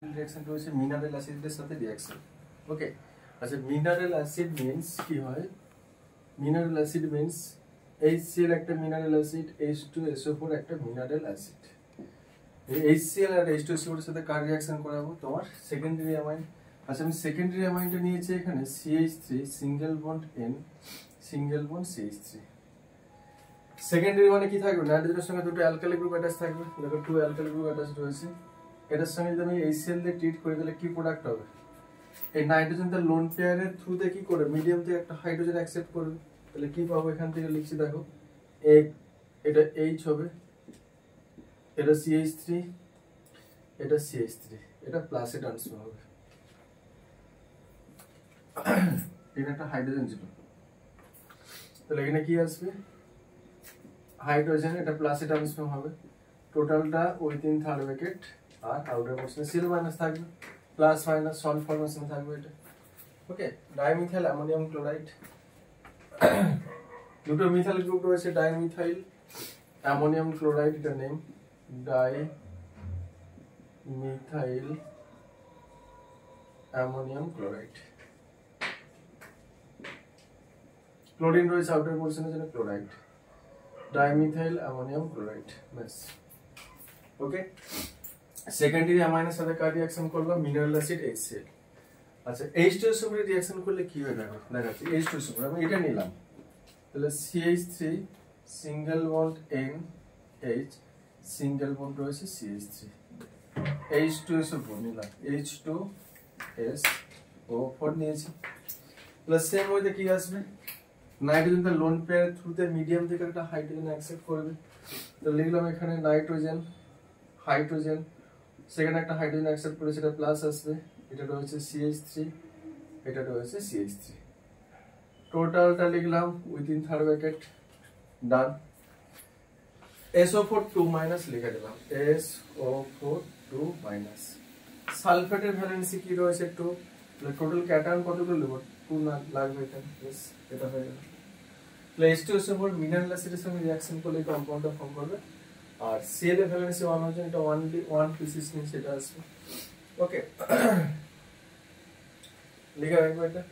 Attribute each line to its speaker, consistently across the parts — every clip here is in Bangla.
Speaker 1: রিঅ্যাকশনটা হচ্ছে মিনারেল অ্যাসিডের সাথে রিঅ্যাকশন। ওকে, আচ্ছা মিনারেল অ্যাসিড মিন্স কি হয়? মিনারেল অ্যাসিড মিন্স HCl একটা মিনারেল অ্যাসিড, H2SO4 একটা মিনারেল অ্যাসিড। এই HCl আর H2SO4 এর সাথে কার রিঅ্যাকশন করাবো? তোমার সেকেন্ডারি অ্যামাইন। আচ্ছা আমি সেকেন্ডারি অ্যামাইনটা নিয়েছি এখানে CH3 single bond N single bond CH3। Secondary মানে কি থাকবে? নাইট্রোজেনের সঙ্গে দুটো অ্যালকাইল গ্রুপ অ্যাটাচ থাকবে। দেখো টু অ্যালকাইল গ্রুপ অ্যাটাচ রয়েছে। এটার সঙ্গে যদি আমি HCl দিয়ে ট্রিট করে দিলে কি প্রোডাক্ট হবে? এই নাইট্রোজেন তার লোন পেয়ারের থ্রুতে কি করে মিডিয়াম থেকে একটা হাইড্রোজেন অ্যাকসেপ্ট করবে। তাহলে কি পাবো? এখান থেকে লিখছি দেখো, এটা H হবে, এটা CH3, এটা CH3, এটা প্লাসে ট্রান্সফার হবে। এখানে একটা হাইড্রোজেন ছিল, তাহলে এখানে কি আসবে? হাইড্রোজেন, এটা প্লাসে ট্রান্সফার হবে। টোটালটা উইদিন থার্ড ব্র্যাকেট আর আউটার পোর্শনে সিএল মাইনাস থাকবে, প্লাস মাইনাস সল্ট ফরমেশন থাকবে এটা। ওকে, ডাইমিথাইল অ্যামোনিয়াম ক্লোরাইড, দুটো মিথাইল গ্রুপ রয়েছে, ডাইমিথাইল অ্যামোনিয়াম ক্লোরাইড, এটা name dimethyl ammonium chloride. Chlorine রয়েছে আউটার পোর্শনের জন্য ক্লোরাইড, ডাইমিথাইল অ্যামোনিয়াম ক্লোরাইড, ব্যাস। ওকে, সেকেন্ডারি অ্যামাইনের সাথে কার রিঅ্যাকশন করলাম? Mineral acid HCl। আচ্ছা H2SO4 এর রিঅ্যাকশন করলে কি হবে দেখো, দেখাচ্ছি। H2SO4 আমি এটা নিলাম, তাহলে CH3 single bond N H single bond রয়েছে CH3, H2SO4 নিলাম, H2SO4 নিয়েছি। প্লাস সেম ওয়েতে কি আসবে? নাইট্রোজেন তার লোন পেয়ারের থ্রুতে মিডিয়াম থেকে একটা হাইড্রোজেন অ্যাকসেপ্ট করবে। তো লিখলাম এখানে নাইট্রোজেন, হাইড্রোজেন, সেখানে একটা হাইড্রোজেন অ্যাকসেপ্ট করে সেটা প্লাস আসবে, এটা রয়েছে CH3, এটা রয়েছে CH3। টোটালটা লিখলাম উইদিন থার্ড ব্র্যাকেট, ডান। SO4 2 মাইনাস লিখে দিলাম, SO4 2 মাইনাস। সালফেটের ভ্যালেন্সি কি রয়েছে? 2। টোটাল ক্যাটায়ন কতগুলো নেব? 2 না লাগবে এখানে, বেশ এটা হয়ে গেল। তাহলে H2SO4 মিনারেল অ্যাসিডের সঙ্গে রিঅ্যাকশন করলে কম্পাউন্ডটা ফর্ম করবে, আর Cl এর ভ্যালেন্সি 1 হচ্ছে, এটা 1 পিসিস নিয়ে সেটা আসবে। ওকে, লিখে রাখবো এটা,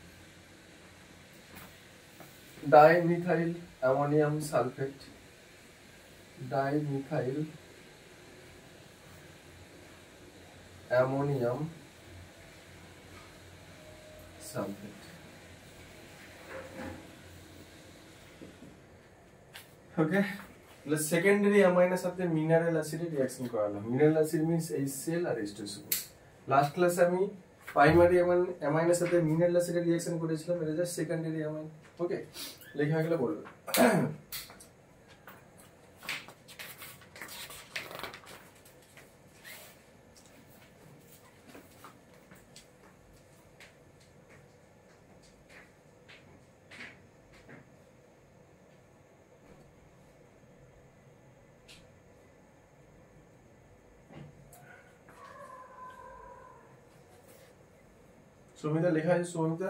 Speaker 1: dimethyl ammonium sulphate, dimethyl ammonium sulphate. Okay, তাহলে সেকেন্ডারি অ্যামাইনের সাথে মিনারেল অ্যাসিডের রিঅ্যাকশন করালাম। মিনারেল অ্যাসিড মিন্স HCl আর H2SO4। লাস্ট ক্লাসে আমি প্রাইমারি অ্যামাইনের সাথে মিনারেল অ্যাসিডের রিঅ্যাকশন করেছিলাম, এটা জাস্ট সেকেন্ডারি অ্যামাইন। ওকে, লেখা গেলে বলবে। সুমিতা লেখা আছে, সুমিতা।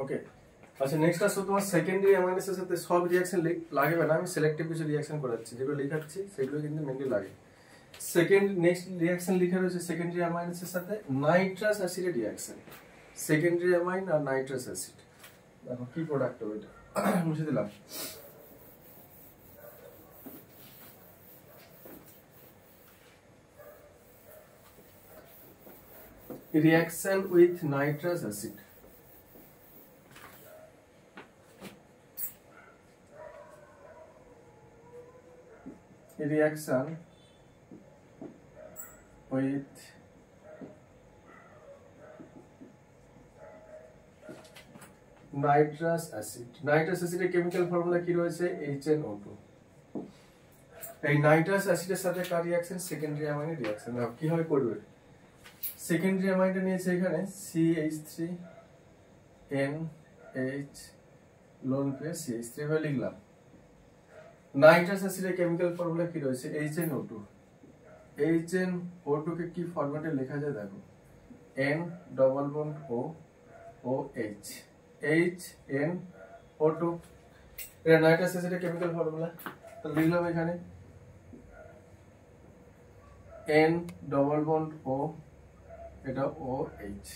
Speaker 1: ওকে, আচ্ছা নেক্সট আসো তোমার সেকেন্ডারি অ্যামাইনের সাথে সব রিঅ্যাকশন লাগবে না, আমি সিলেক্টিভ কিছু রিঅ্যাকশন করাচ্ছি, যেগুলো লেখাচ্ছি সেগুলো কিন্তু মেনলি লাগে। নেক্সট রিঅ্যাকশন লেখা রয়েছে সেকেন্ডারি অ্যামাইনের সাথে নাইট্রাস অ্যাসিডের রিঅ্যাকশন। সেকেন্ডারি অ্যামাইন আর নাইট্রাস অ্যাসিড, দেখো কি প্রোডাক্ট হবে এটা, মুছে দিলাম। Reaction with nitrous acid. Reaction with nitrous acid. Nitrous acid এর কেমিক্যাল ফর্মুলা কি রয়েছে? HNO2। এই নাইট্রাস অ্যাসিডের সাথে কার রিঅ্যাকশন? সেকেন্ডারি অ্যামাইনের রিঅ্যাকশন। নাও কি হয় করবে? সেকেন্ডারি অ্যামাইনটা নিয়েছে এখানে CH3 NH lone pair CH3 ভাবে লিখলাম। নাইট্রাস অ্যাসিডের কেমিক্যাল ফর্মুলা কি রয়েছে? HNO2। HNO2 কে কি ফরম্যাটে লেখা যায় দেখো, N double bond O OH, HNO2 এটা নাইট্রাস অ্যাসিডে কেমিক্যাল ফর্মুলা তাহলে লিখলাম এখানে N ডবল বন্ড O, এটা OH।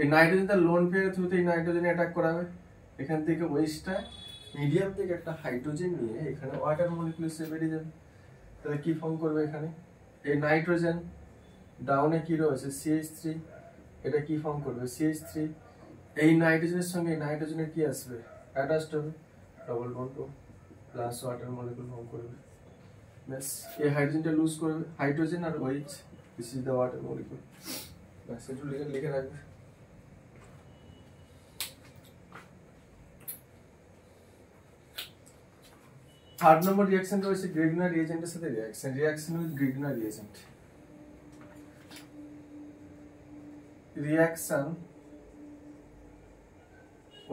Speaker 1: এই নাইট্রোজেনটা লোন পেয়ারের থ্রুতে এই নাইট্রোজেন অ্যাটাক করাবে। এখান থেকে ওয়েস্টটা মিডিয়াম থেকে একটা হাইড্রোজেন নিয়ে এখানে ওয়াটার মলিকিউল এসে বেরিয়ে যাবে। তাহলে কি ফর্ম করবে এখানে, এই নাইট্রোজেন ডাউনে কি রয়েছে CH3, এটা কি ফর্ম করবে CH3, এই নাইট্রোজেনের সঙ্গে এই নাইট্রোজেনের কি আসবে অ্যাটাচড হবে, double bond O plus water molecule form করবে। ব্যাস এই হাইড্রোজেনটা লুজ করবে, হাইড্রোজেন আর OH, this is the water molecule. ব্যাস একটু লিখে রাখবে। থার্ড নম্বর রিঅ্যাকশন রয়েছে গ্রিগনার রিএজেন্টের সাথে reaction with Grignard reagent. Reaction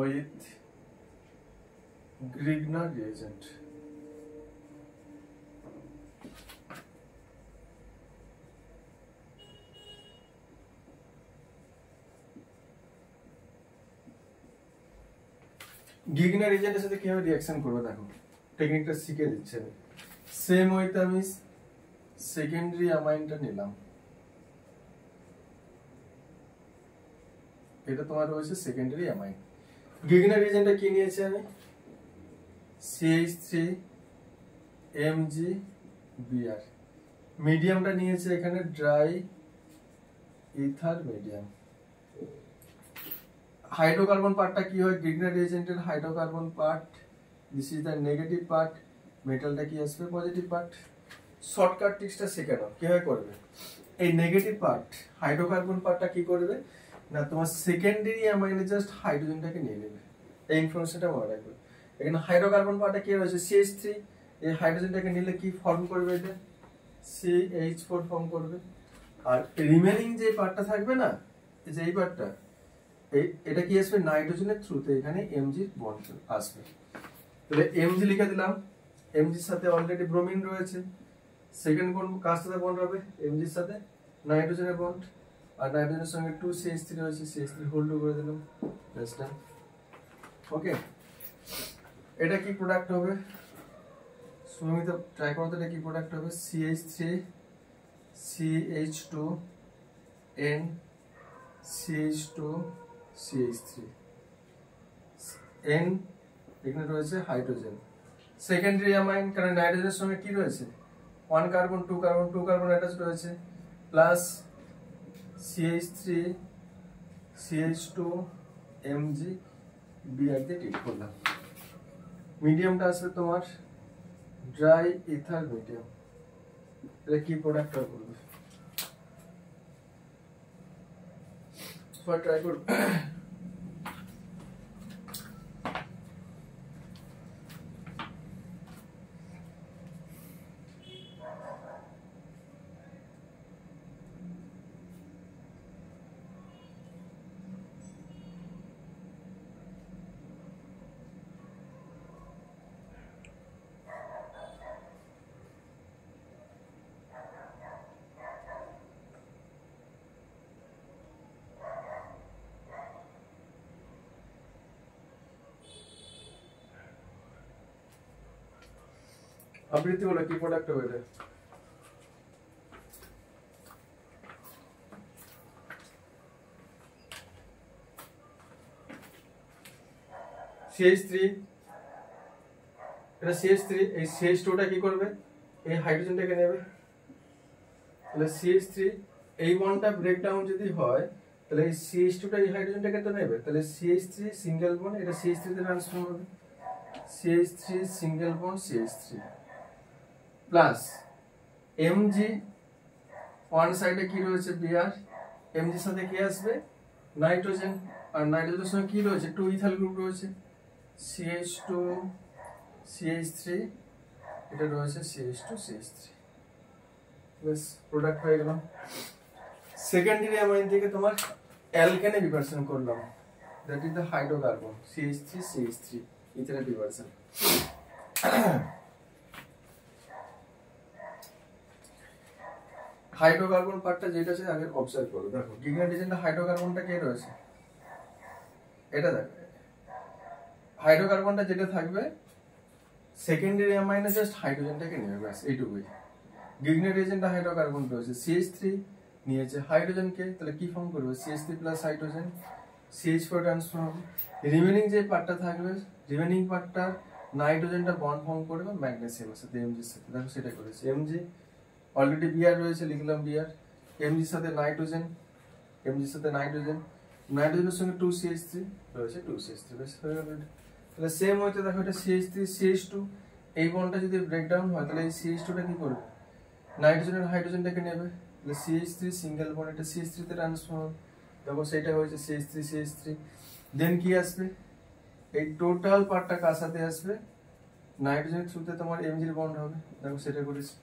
Speaker 1: with Grignard reagent. Grignard রিএজেন্টের সাথে কিভাবে রিঅ্যাকশন করবে দেখো, টেকনিকটা শিখে দিচ্ছে। সেম ওয়েতে আমি সেকেন্ডারি অ্যামাইনটা নিলাম, এটা তোমার রয়েছে সেকেন্ডারি অ্যামাইন। গ্রিগনার রিএজেন্টটা কি নিয়েছি আমি, CH3 MgBr, মিডিয়ামটা নিয়েছে এখানে ড্রাই ইথার মিডিয়াম। হাইড্রোকার্বন পার্টটা কি হয়, গ্রিগনার রিএজেন্টের hydrocarbon part, this is the negative part, মেটালটা কি আসবে পজিটিভ পার্ট। শর্টকাট ট্রিক্সটা শেখা নাও কিভাবে করবে। এই নেগেটিভ পার্ট হাইড্রোকার্বন পার্টটা কি করবে না, তোমার সেকেন্ডারি অ্যামাইনে জাস্ট হাইড্রোজেনটাকে নিয়ে নেবে, এই ইনফরমেশনটা মনে রাখবে। এখানে হাইড্রোকার্বন পার্টটা কি রয়েছে CH3, এই হাইড্রোজেনটাকে নিলে কি ফর্ম করবে, এটা CH4 ফর্ম করবে। আর রিমেনিং যে পার্টটা থাকবে না, এই যে এই পার্টটা, এটা কি আসবে নাইট্রোজেনের থ্রুতে এখানে Mg বন্ড আসবে। তাহলে Mg লিখে দিলাম, Mg এর সাথে অলরেডি ব্রোমিন রয়েছে, সেকেন্ড বন্ড কার সাথে বন্ড হবে, Mg এর সাথে নাইট্রোজেনের বন্ড, আর নাইট্রোজেনের সঙ্গে 2CH3 রয়েছে, CH3 হোল্ড করে দিলাম, দ্যাটস ডান। ওকে, এটা কি প্রোডাক্ট হবে, সুমিত ট্রাই করো তো, এটা কি প্রোডাক্ট হবে, CH3 CH2 N CH2 CH3 N, এখানে রয়েছে হাইড্রোজেন, সেকেন্ডারি অ্যামাইন, কারণ নাইট্রোজেনের সঙ্গে কি রয়েছে 1 কার্বন 2 কার্বন 2 কার্বন অ্যাটাচ রয়েছে, প্লাস CH3 CH2 MgBr দিয়ে ট্রিট করলাম। মিডিয়ামটা আসবে তোমার ড্রাই ইথার মিডিয়াম, এটা কি প্রোডাক্ট করবে, সবাই ট্রাই করবে। আবৃত্তি বলে কি প্রোডাক্ট হবে এটা, CH3, এটা CH3, এই CH2টা কি করবে, এই হাইড্রোজেনটাকে নেবে, তাহলে CH3 এই বন্ডটা ব্রেকডাউন যদি হয় তাহলে এই CH2টা এই হাইড্রোজেনটাকে তো নেবে, তাহলে CH3 সিঙ্গেল বন্ড, এটা CH3 তে ট্রান্সফর্ম হবে, CH3 single bond CH3 plus Mg, one সাইডে কি রয়েছে Br, Mg এর সাথে কি আসবে নাইট্রোজেন, আর নাইট্রোজেনের সঙ্গে কি রয়েছে 2 ইথাইল গ্রুপ রয়েছে, CH2 CH3, এটা রয়েছে CH2 CH3, বাস প্রোডাক্ট হয়ে গেল। সেকেন্ডারি অ্যামাইন থেকে তোমার অ্যালকেনে ডিভার্সন করলাম, that is the hydrocarbon CH3 CH3, ethyl diversion. Hydrocarbon পার্টটা যেটা আছে আগে অবজার্ভ করো, দেখো গ্রিগনার রিএজেন্টে হাইড্রোকার্বনটা কে রয়েছে, এটা দেখো হাইড্রোকার্বনটা যেটা থাকবে সেকেন্ডারি অ্যামাইনে জাস্ট হাইড্রোজেনটাকে নেবে, ব্যাস এইটুকুই। গিগনেট এজেন্টটা হাইড্রোকার্বন রয়েছে, CH3 নিয়েছে হাইড্রোজেনকে, তাহলে কি ফর্ম করবে? CH3 plus hydrogen, CH4 transform. Remaining যে পার্টটা থাকবে, রিমেনিং পার্টটা নাইট্রোজেনটা বন্ড ফর্ম করবে ম্যাগনেসিয়ামের সাথে, এমজির সাথে। দেখো সেটা করেছে। এমজি অলরেডি বিআর রয়েছে, লিখলাম বিআর। এমজির সাথে নাইট্রোজেন, এমজির সাথে নাইট্রোজেন, নাইট্রোজেনের সঙ্গে 2CH3 রয়েছে, 2CH3 বেশ হয়ে গেল। তাহলে সেম হইতে দেখো এটা CH3 CH2, এই বন্ডটা যদি ব্রেকডাউন হয় তাহলে এই CH2টা কি করবে? নাইট্রোজেনের হাইড্রোজেনটাকে নেবে, তাহলে CH3 সিঙ্গেল বন্ড, এটা CH3 তে ট্রান্সফর্ম। দেখো সেটা হয়েছে CH3 CH3। দেন কি আসবে? এই টোটাল পার্টটা কার সাথে আসবে? নাইট্রোজেনের থ্রুতে তোমার এমজির বন্ড হবে। দেখো সেটা করেছি,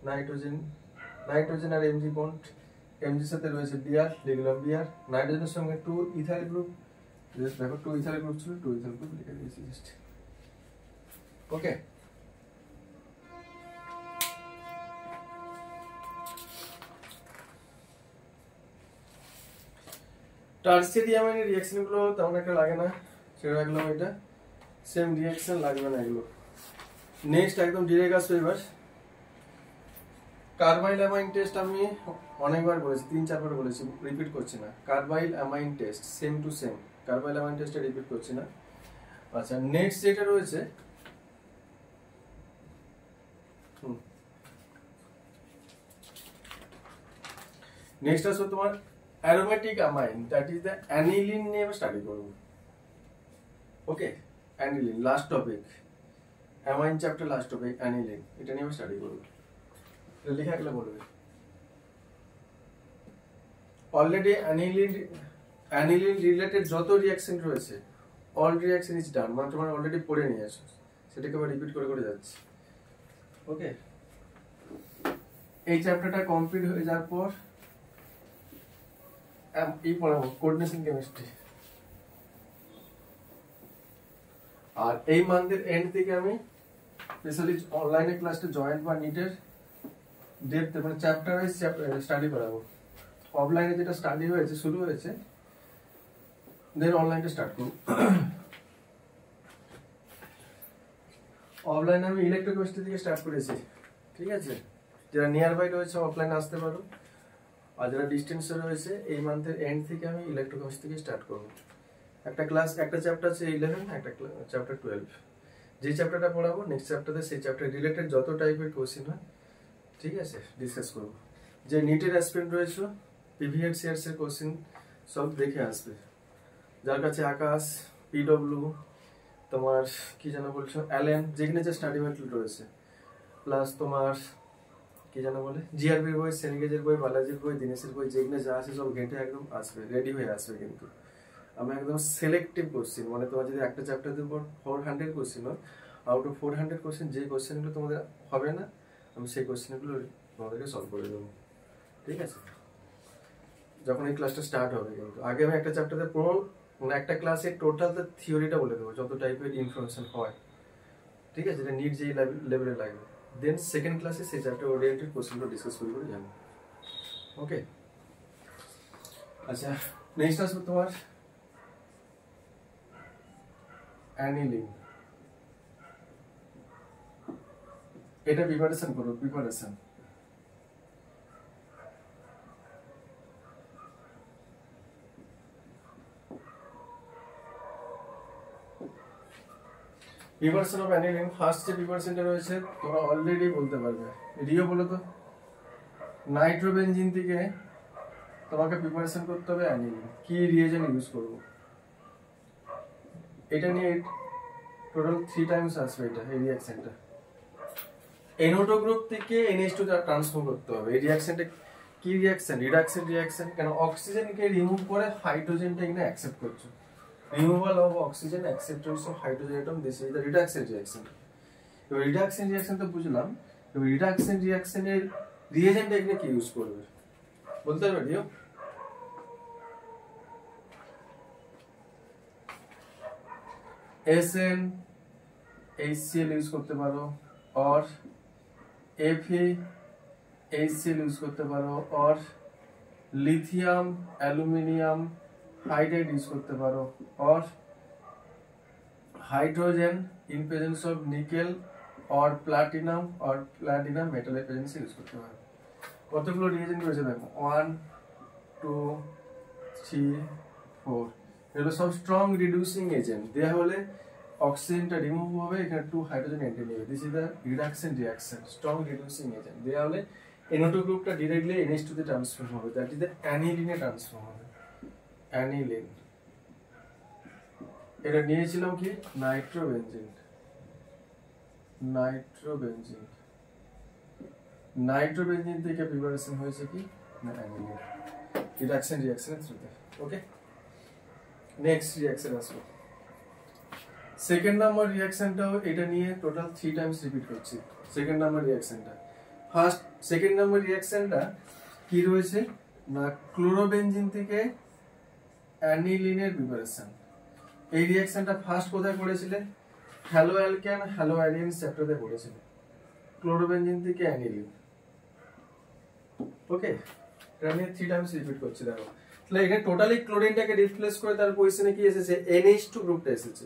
Speaker 1: নাইট্রোজেন, নাইট্রোজেন আর এমজি বন্ড। এমজির সাথে রয়েছে বিআর, লিখলাম বিআর। নাইট্রোজেনের সঙ্গে 2 ইথাইল গ্রুপ, দেখো 2 ইথাইল গ্রুপ ছিল, 2 ইথাইল গ্রুপ লিখে দিয়েছি জাস্ট। ওকে, টারসিয়ারি অ্যামাইনের রিঅ্যাকশনগুলো তেমন একটা লাগে না, সেটা রাখলাম। এটা সেম রিঅ্যাকশন লাগবে না এগুলো। নেক্সট একদম ডিরেক্ট আসবে এবার কার্বাইল অ্যামাইন টেস্ট। আমি অনেকবার বলেছি, 3-4 বার বলেছি, রিপিট করছি না। Carbyl amine test same to same, carbyl amine টেস্টে রিপিট করছি না। আচ্ছা, নেক্সট যেটা রয়েছে, নেক্সট আসবে তোমার aromatic amine, that is the aniline নিয়ে স্টাডি করব। Okay, aniline last topic, amine chapter last topic aniline, এটা নিয়ে স্টাডি করব। লিখে রাখলে বলবে। অলরেডি অ্যানিলিন রিলেটেড যত রিঅ্যাকশন রয়েছে, অল রিঅ্যাকশন ইজ ডান, মানে তোমরা অলরেডি পড়ে নিয়ে আসো, সেটাকে আবার রিপিট করে করে যাচ্ছি। ওকে, এই চ্যাপ্টারটা কমপ্লিট হয়ে যাওয়ার পর এই পড়াবো কোঅর্ডিনেশন কেমিস্ট্রি। আর এই মান্থের এন্ড থেকে আমি স্পেশালি অনলাইনে ক্লাসটা জয়েন্ট বা নিটের ডেপথ মানে চ্যাপ্টার ওয়াইজ স্টাডি করাবো। অফলাইনে যেটা স্টাডি হয়েছে, শুরু হয়েছে, দেন অনলাইনটা স্টার্ট করব। অফলাইনে আমি ইলেকট্রোকেমিস্ট্রি থেকে স্টার্ট করেছি, ঠিক আছে? যারা নিয়ার বাই রয়েছে অফলাইনে আসতে পারো, আর যারা ডিস্টেন্সে রয়েছে এই মান্থের এন্ড থেকে আমি ইলেকট্রোকেমিস্ট্রি থেকে স্টার্ট করব। একটা ক্লাস, একটা চ্যাপ্টার আছে 11, একটা চ্যাপ্টার 12। যে চ্যাপ্টারটা পড়াবো নেক্সট চ্যাপ্টারে সেই চ্যাপ্টার রিলেটেড যত টাইপের কোশ্চেন হয়, ঠিক আছে, ডিসকাস করব। যে নিটের অ্যাসপিরেন্ট রয়েছে, পিভিএড সিআরস এর কোশ্চেন সব দেখে আসবে। যার কাছে আকাশ, পিডব্লিউ, তোমার কি যেন বলছো, অ্যালেন, যেখানে যে স্টাডি মেটেরিয়াল রয়েছে, প্লাস তোমার কি যেন বলে, জিআরবির বই, সেনগেজের বই, বালাজির বই, দিনেশের বই, যেখানে যা আছে সব ঘেঁটে একদম আসবে, রেডি হয়ে আসবে। কিন্তু আমি একদম সিলেক্টিভ কোশ্চেন, মানে তোমার যদি একটা চ্যাপ্টারের উপর 400 কোশ্চেন হয়, আউট অফ 400 কোশ্চেন যে কোশ্চেনগুলো তোমাদের হবে না, আমি সেই কোশ্চেনগুলো তোমাদেরকে সলভ করে দেবো, ঠিক আছে? যখন এই ক্লাসটা স্টার্ট হবে, কিন্তু আগে আমি একটা চ্যাপ্টারে পুরো মানে একটা ক্লাসে টোটাল থিওরিটা বলে দেবো, যত টাইপের ইনফরমেশন হয়, ঠিক আছে, যেটা নিট যেই লেভেলে লাগবে। দেন সেকেন্ড ক্লাসে সেই চ্যাপ্টার ওরিয়েন্টেড কোশ্চেনগুলো ডিসকাস করে যাবো। ওকে, আচ্ছা, নেক্সট আসবে তোমার অ্যানিলিন। এটা প্রিপারেশন করো, preparation. Preparation of aniline, first যে প্রিপারেশনটা রয়েছে তোমরা অলরেডি বলতে পারবে। রিও বলো তো, নাইট্রোবেনজিন থেকে তোমাকে প্রিপারেশন করতে হবে অ্যানিলিন, কি রিয়েজেন্ট ইউজ করব, এটা নিয়ে টোটাল 3 টাইমস আসবে। এটা এই রিঅ্যাকশনটা NO2 গ্রুপ থেকে NH2 ট্রান্সফার করতে হবে। এই রিঅ্যাকশনটা কি রিঅ্যাকশন? Reduction reaction. কেন? অক্সিজেনকে রিমুভ করে হাইড্রোজেনটা এখানে অ্যাকসেপ্ট করছো। Removal of oxygen, acceptance of hydrogen atom, this is the reduction reaction. এবার রিডাকশন রিঅ্যাকশন তো বুঝলাম, এবার রিডাকশন রিঅ্যাকশনের রিএজেন্টটা এখানে কি ইউজ করবে বলতে পারবে? দিও SN HCl ইউজ করতে পারো, और FeHCl ইউজ করতে পারো, और লিথিয়াম অ্যালুমিনিয়াম হাইড্রাইড ইউজ করতে পারো, और hydrogen in presence of nickel or platinum metal presence use করতে পারবে। কতগুলো রিয়েজেন্ট রয়েছে দেখো, 1 2 3 4, এগুলো সব স্ট্রং রিডিউসিং এজেন্ট। দেয়া হলে অক্সিজেনটা রিমুভ হবে, এখানে 2 হাইড্রোজেন এন্ট্রি নেবে। This is the reduction strong reducing agent. দেয়া হলে NO2 গ্রুপটা ডিরেক্টলি NH2 তে ট্রান্সফর্ম হবে, দ্যাট ইজ দ্য অ্যানিলিনে ট্রান্সফর্ম হবে, অ্যানিলিন। এটা নিয়েছিলাম কি নাইট্রোবেনজিন, নাইট্রোবেনজিন থেকে প্রিপারেশন হয়েছে কি না অ্যানিলিন, রিয়াকশনের থ্রুতে। ওকে, নেক্সট রিয়াকশন আসবে। সেকেন্ড নাম্বার রিয়াকশনটাও এটা নিয়ে টোটাল 3 টাইমস রিপিট করছি। সেকেন্ড নাম্বার রিয়াকশনটা, সেকেন্ড নাম্বার রিয়াকশনটা কি রয়েছে না ক্লোরোবেনজিন থেকে অ্যানিলিনের প্রিপারেশন। এই রিয়াকশনটা ফার্স্ট কোথায় পড়েছিলে? হ্যালো অ্যালকেন হ্যালো অ্যালিন চ্যাপ্টারে পড়েছিলে, ক্লোরোবেনজিন থেকে অ্যানিলিন। ওকে, এটা নিয়ে 3 টাইমস রিপিট করছি। দেখো তাহলে এখানে টোটালি ক্লোরিনটাকে রিপ্লেস করে তার পজিশনে কি এসেছে? NH2 গ্রুপটা এসেছে।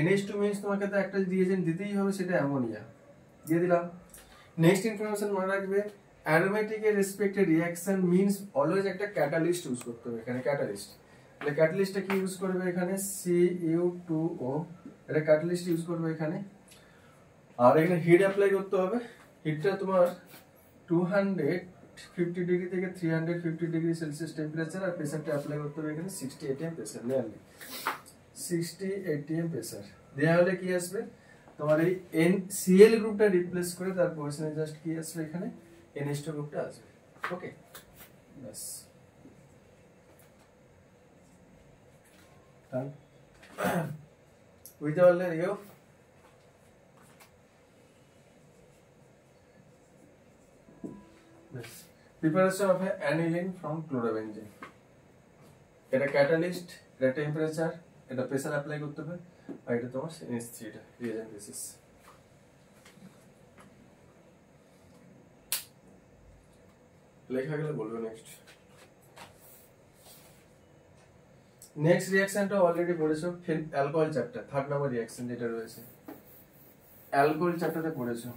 Speaker 1: NH2 মিন্স তোমাকে তো একটা রিয়েজেন্ট দিতেই হবে, সেটা অ্যামোনিয়া দিয়ে দিলাম। নেক্সট ইনফরমেশন মনে রাখবে, অ্যারোমেটিকের রেসপেক্টে রিঅ্যাকশন মিন্স অলওয়েজ একটা ক্যাটালিস্ট ইউজ করতে হবে। এখানে ক্যাটালিস্ট, তাহলে ক্যাটালিস্টটা কি ইউজ করবে? এখানে Cu2O, এটা ক্যাটালিস্ট ইউজ করবে এখানে। আর এখানে হিট অ্যাপ্লাই করতে হবে। হিটটা তোমার 250 ডিগ্রি থেকে 350 ডিগ্রি সেলসিয়াস টেম্পারেচার, আর প্রেসারটা অ্যাপ্লাই করতে হবে এখানে 60 atm pressure, nearly 60 atm pressure. দেয়া হলে কি আসবে? তোমার এই NCl গ্রুপটা রিপ্লেস করে তার পজিশনে জাস্ট কি আসবে? এখানে NH2 গ্রুপটা আসবে। ওকে, বাস ডান। বুঝতে পারলে? দেখো preparation of aniline from chlorobenzene. এটা ক্যাটালিস্ট, এটা টেম্পারেচার, এটা প্রেসার অ্যাপ্লাই করতে হবে, আর এটা তোমার NH3, এটা রিয়েজেন্ট বেসিস। লেখা গেলে বলবো। নেক্সট রিঅ্যাকশনটা অলরেডি পড়েছো, alcohol chapter, 3rd number reaction যেটা রয়েছে অ্যালকোহল চ্যাপ্টারে পড়েছো।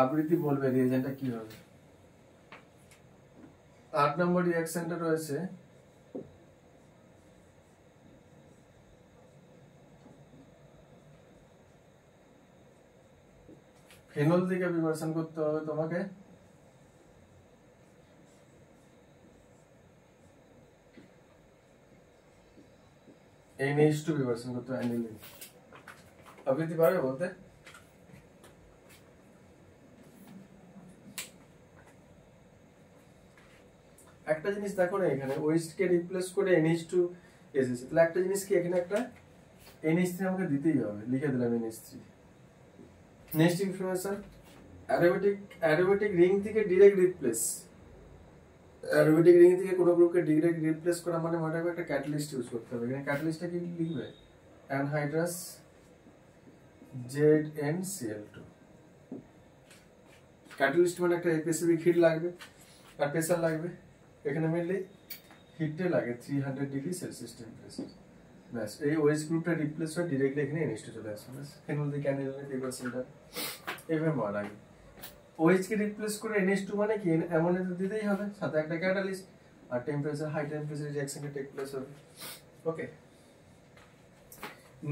Speaker 1: আবৃত্তি বলবে রিয়েজেন্টটা কি হবে। 8 নম্বর রিঅ্যাকশনটা রয়েছে ফেনল থেকে প্রিপারেশন করতে হবে তোমাকে। NH2 প্রিপারেশন করতে হবে, অ্যানিলিন। আবৃত্তি পারবে বলতে? একটা জিনিস দেখো না, এখানে ওয়েস্ট কে রিপ্লেস করে NH2 এসেছে, তাহলে একটা জিনিস কি এখানে একটা NH3 আমাকে দিতেই হবে, লিখে দিলাম NH3। Next information, aromatic ring থেকে ডিরেক্ট রিপ্লেস। অ্যারোমেটিক রিং থেকে কোনো গ্রুপকে ডিরেক্ট রিপ্লেস করা মানে মনে রাখবে একটা ক্যাটালিস্ট ইউজ করতে হবে। এখানে ক্যাটালিস্টটা কি লিখবে? Anhydrous ZnCl2। ক্যাটালিস্ট মানে একটা স্পেসিফিক হিট লাগবে আর প্রেসার লাগবে। এখানে মেনলি হিটে লাগে 300 ডিগ্রি সেলসিয়াস টেম্পারেচার। ব্যাস, এই OH গ্রুপটা রিপ্লেস হয় ডিরেক্টলি এখানে NH2 চলে আসবে। ব্যাস, ফেনল থেকে অ্যানিলিনের প্রিপারেশনটা এভাবে মনে রাখবে। OH কে রিপ্লেস করে NH2 মানে কি অ্যামোনিয়া তো দিতেই হবে, সাথে একটা ক্যাটালিস্ট, আর টেম্পারেচার হাই টেম্পারেচার রিঅ্যাকশনটা টেক প্লেস হবে। ওকে,